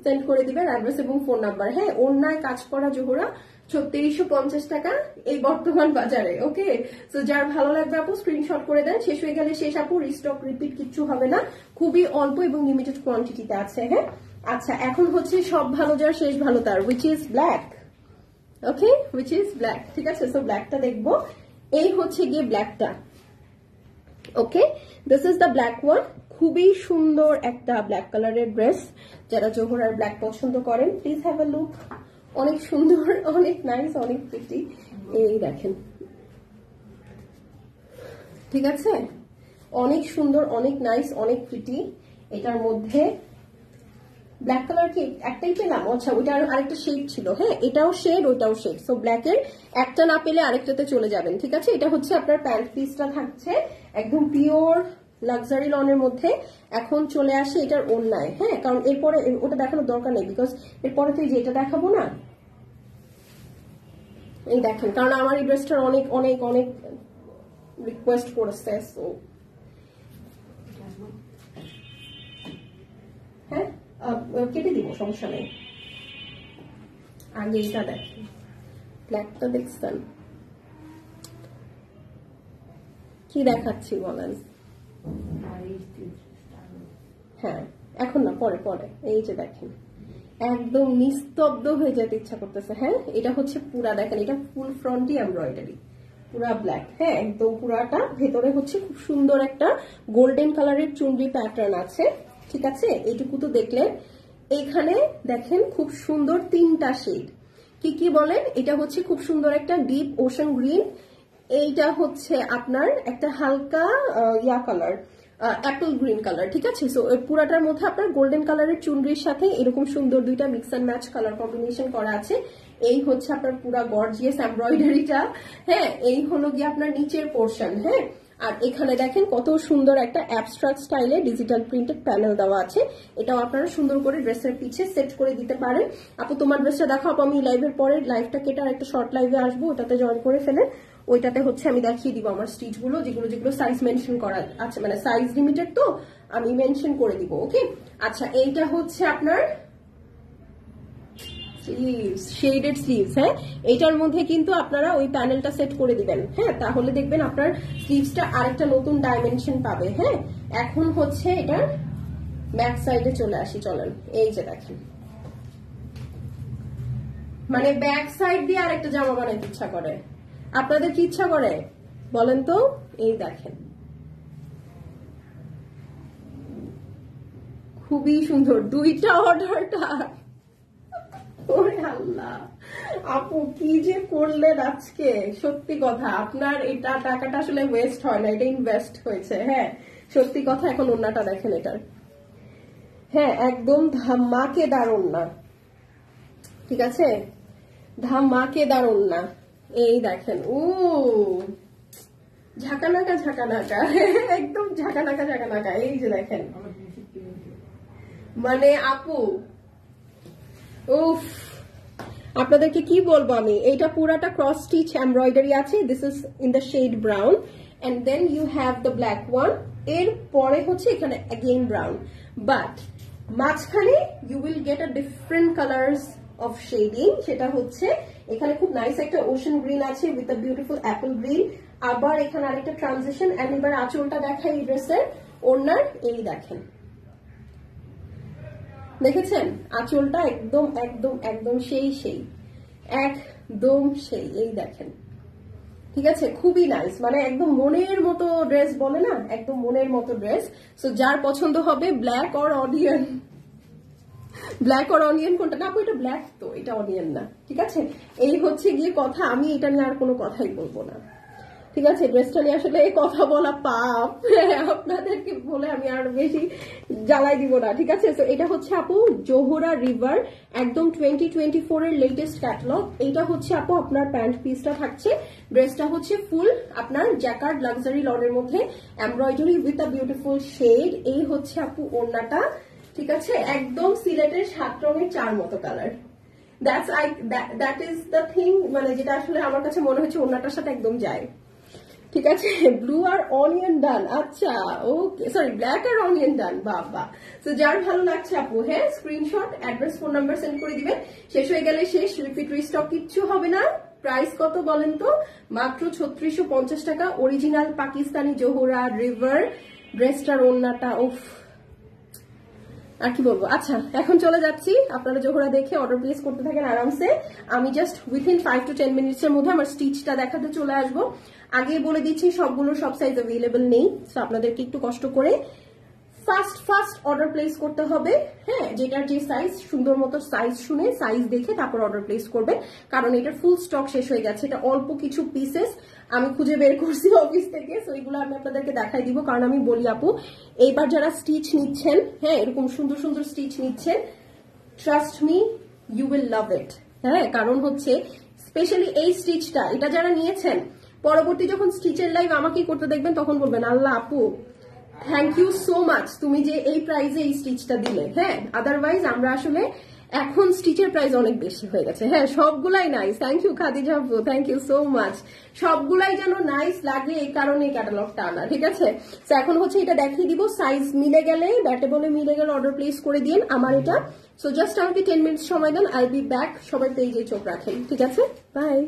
Speaker 1: সেন্ড করে দিবেন অ্যাড্রেস এবং ফোন নাম্বার। হ্যাঁ, ওড়নায় কাজ করা জোহরা 3650 টাকা এই বর্তমান বাজারে। ওকে, তো যার ভালো লাগবে আপু স্ক্রিনশট করে দেন। শেষ হয়ে গেলে শেষ আপু, রিস্টক রিপিট কিচ্ছু হবে না, খুবই অল্প এবং লিমিটেড কোয়ান্টিটিতে আছে। হ্যাঁ, আচ্ছা এখন হচ্ছে সব ভালো যার শেষ ভালো তার, which is black. Okay, which is black, ঠিক আছে? সো ব্ল্যাকটা দেখবো, এই হচ্ছে গিয়ে ব্ল্যাকটা। Okay, this is the black one. খুবই সুন্দর একটা ব্ল্যাক কালারের ড্রেস, যারা জোহরার ব্ল্যাক পছন্দ করেন প্লিজ হ্যাভ এ লুক। অনেক সুন্দর, অনেক নাইস, অনেক প্রিটি। এই দেখেন, ঠিক আছে? অনেক সুন্দর, অনেক নাইস, অনেক প্রিটি। এটার মধ্যে ব্ল্যাক কালার কি একটাই পেলাম? আচ্ছা, ওইটা আরেকটা শেড ছিল। হ্যাঁ, এটাও শেড, ওইটাও শেড। সো ব্ল্যাকের একটা না পেলে আরেকটাতে চলে যাবেন, ঠিক আছে? এটা হচ্ছে আপনার প্যান্ট পিসটা থাকছে একদম পিওর লাক্সারি লনের মধ্যে। এখন চলে আসে এটার ওড়নায়। হ্যাঁ, কারণ এরপরে ওটা দেখানোর দরকার নেই, বিকজ এরপরে তো যেটা দেখাবো না, এই দেখেন, কারণ আমার এই ড্রেসটার অনেক অনেক অনেক রিকোয়েস্ট করেছে। সো হ্যাঁ, কেটে দিব, সমস্যা নেই। আগে এটা দেখেন, ব্ল্যাকটা দেখছেন কি দেখাচ্ছি বলেন? হ্যাঁ, এখন না, পরে পরে। এই যে দেখেন, একদম নিস্তব্ধ হয়ে যেতে ইচ্ছা করতেছে। হ্যাঁ, এটা হচ্ছে পুরা, দেখেন এটা ফুল ফ্রন্টি এমব্রয়ডারি, পুরা ব্ল্যাক। হ্যাঁ, একদম পুরাটা। ভেতরে হচ্ছে খুব সুন্দর একটা গোল্ডেন কালারের চুনরি প্যাটার্ন আছে, ঠিক আছে? এইটুকু তো দেখলেন। এইখানে দেখেন খুব সুন্দর তিনটা শেড। কি কি বলেন? এটা হচ্ছে খুব সুন্দর একটা ডিপ ওশান গ্রিন, এইটা হচ্ছে আপনার একটা হালকা ইয়া কালার, অ্যাপল গ্রিন কালার, ঠিক আছে? সো পুরাটার মধ্যে আপনার গোল্ডেন কালারের চুনরির সাথে এরকম সুন্দর দুইটা mix and match colour combination করা আছে। এই হচ্ছে আপনার পুরা গর্জিয়াস এমব্রয়ডারিটা। হ্যাঁ, এই হলো গিয়ে আপনার নিচের পোর্শন। হ্যাঁ, আর এখানে দেখেন কত সুন্দর একটা অ্যাবস্ট্রাক্ট স্টাইলে ডিজিটাল প্রিন্টেড প্যানেল দেওয়া আছে। এটাও আপনারা সুন্দর করে ড্রেসের পিছে সেট করে দিতে পারেন। আপু তোমার ড্রেসটা দেখো, আপু আমি লাইভের পরে লাইভটা কেটে আর একটা শর্ট লাইভে আসবো, ওটাতে জয়েন করে ফেলেন। ওইটাতে হচ্ছে আমি দেখিয়ে দিব আমার স্টিচ গুলো, যেগুলো যেগুলো সাইজ মেনশন করা আছে, মানে সাইজ লিমিটেড তো আমি মেনশন করে দিব। ওকে, আচ্ছা এইটা হচ্ছে আপনার স্লিভস, শেডেড স্লিভস। হ্যাঁ, এইটার মধ্যে কিন্তু আপনারা ওই প্যানেলটা সেট করে দিবেন। হ্যাঁ, তাহলে দেখবেন আপনার স্লিভসটা আরেকটা নতুন ডাইমেনশন পাবে। হ্যাঁ, এখন হচ্ছে এটার ব্যাক সাইডে চলে আসি, চলেন। এই যে দেখেন, মানে ব্যাক সাইড দিয়ে আরেকটা জামা বানাইতে ইচ্ছা করে। আপনাদের কি ইচ্ছা করে? বলেন তো, এই দেখেন খুবই সুন্দর দুইটা অর্ডারটা। ওরে আল্লাহ আপু কি যে করলেন আজকে, সত্যি কথা আপনার এটা টাকাটা আসলে ওয়েস্ট হয় না, এটা ইনভেস্ট হয়েছে। হ্যাঁ সত্যি কথা। এখন ওন্নাটা দেখেন এটার, হ্যাঁ একদম ধামাকেদার ওন্না, ঠিক আছে ধামাকেদার ওন্না। এই দেখেন ও ঝাঁকানাকা ঝাঁকানাকা, একদম ঝাঁকানাকা ঝাঁকানাকা। এই যে দেখেন মানে আপু উফ, আপনাদেরকে কি বলবো আমি, এইটা পুরাটা ক্রস স্টিচ এমব্রয়ডারি আছে। This is in the shade brown and then you have the black one. এর পরে হচ্ছে এখানে অ্যাগেইন ব্রাউন, বাট মাঝখানে you will get a different colours of shading. সেটা হচ্ছে এখানে খুব নাইস একটা ওশান গ্রিন আছে with a beautiful apple green, আবার এখানে আরেকটা ট্রানজিশন। এন্ড এবার আঁচলটা দেখাই এই ড্রেসের, ওড়নার এই দেখেন, দেখেছেন আঁচলটা একদম একদম একদম সেই সেই একদম সেই, এই দেখেন ঠিক আছে খুবই নাইস, মানে একদম মনের মতো ড্রেস বলে না, একদম মনের মতো ড্রেস। সো যার পছন্দ হবে, black or onion, black or onion কোনটা, না এটা ব্ল্যাক তো এটা অনিয়ন না, ঠিক আছে এই হচ্ছে গিয়ে কথা। আমি এটা নিয়ে আর কোনো কথাই বলবো না, ঠিক আছে ড্রেসটা নিয়ে আসলে কথা বলা পাপ, আপনাদেরকে বলে আমি আর বেশি জ্বালাই দিব না, ঠিক আছে। তো এটা হচ্ছে আপু জোহরা রিভার, একদম 2024 এর লেটেস্ট ক্যাটালগ। এইটা হচ্ছে আপু আপনার প্যান্ট পিসটা থাকছে, ড্রেসটা হচ্ছে ফুল আপনার জ্যাকার্ড লাক্সারি লনের মধ্যে embroidery with a beautiful shade. এই হচ্ছে আপু ওড়নাটা, ঠিক আছে একদম সিলেটের 7 রঙের 4 মতো colour. That is the thing, মানে যেটা আসলে আমার কাছে মনে হচ্ছে ওড়নাটার সাথে একদম যায়, ঠিক আছে। ব্লু আর অনিয়ন ডান, আচ্ছা ওকে, সরি ব্ল্যাক আর অনিয়ন ডান, বাবা। তো যার ভালো লাগছে আপু হ্যাঁ screenshot, address, phone number send করে দিবেন। শেষ হয়ে গেলে শেষ, রিপিট রিস্টক কিচ্ছু হবে না। প্রাইস কত বলেন তো, মাত্র 3650 টাকা। অরিজিনাল পাকিস্তানি জোহরা রিভার ড্রেসটার ওড়নাটা উফ আর কি বলবো। আচ্ছা এখন চলে যাচ্ছি, আপনারা জোহরা দেখে অর্ডার প্লেস করতে থাকেন আরামসে। আমি জাস্ট উইথিন 5 to 10 মিনিটস এর মধ্যে আমার স্টিচটা দেখাতে চলে আসবো। আগে বলে দিচ্ছি সবগুলো সব সাইজ অ্যাভেলেবল নেই, তো আপনাদেরকে একটু কষ্ট করে ফার্স্ট অর্ডার প্লেস করতে হবে। হ্যাঁ যেটার যে সাইজ, সুন্দর মতো সাইজ শুনে সাইজ দেখে তারপর অর্ডার প্লেস করবে, কারণ এটার ফুল স্টক শেষ হয়ে গেছে। এটা অল্প কিছু পিসেস আমি খুঁজে বের করছি অফিস থেকে, তো এগুলো আমি আপনাদেরকে দেখাই দিব। কারণ আমি বলি আপু এইবার যারা স্টিচ নিচ্ছেন, হ্যাঁ এরকম সুন্দর সুন্দর স্টিচ নিচ্ছেন, trust me you will love it. হ্যাঁ কারণ হচ্ছে স্পেশালি এই স্টিচটা, এটা যারা নিয়েছেন পরবর্তী যখন স্টিচের লাইভ আমাকেই করতে দেখবেন তখন বলবেন আল্লাহ আপু থ্যাংক ইউ সো মাচ, তুমি যে এই প্রাইসে এই স্টিচটা দিলে। হ্যাঁ আদারওয়াইজ আমরা আসলে এখন স্টিচের প্রাইস অনেক বেশি হয়ে গেছে। হ্যাঁ সবগুলাই নাইস, থ্যাংক ইউ খাদিজা আপু, থ্যাংক ইউ সো মাচ। সবগুলাই যেন নাইস লাগে এই কারণে এই ক্যাটালগটা আনা, ঠিক আছে। তো এখন হচ্ছে এটা দেখিয়ে দিব, সাইজ মিলে গেলে ব্যাটে বলে মিলে গেলে অর্ডার প্লেস করে দিন আমার এটা। সো জাস্ট আমাকে 10 মিনিট সময় দেন, আই বি ব্যাক। সবাই পেজে চোখ রাখেন, ঠিক আছে, বাই।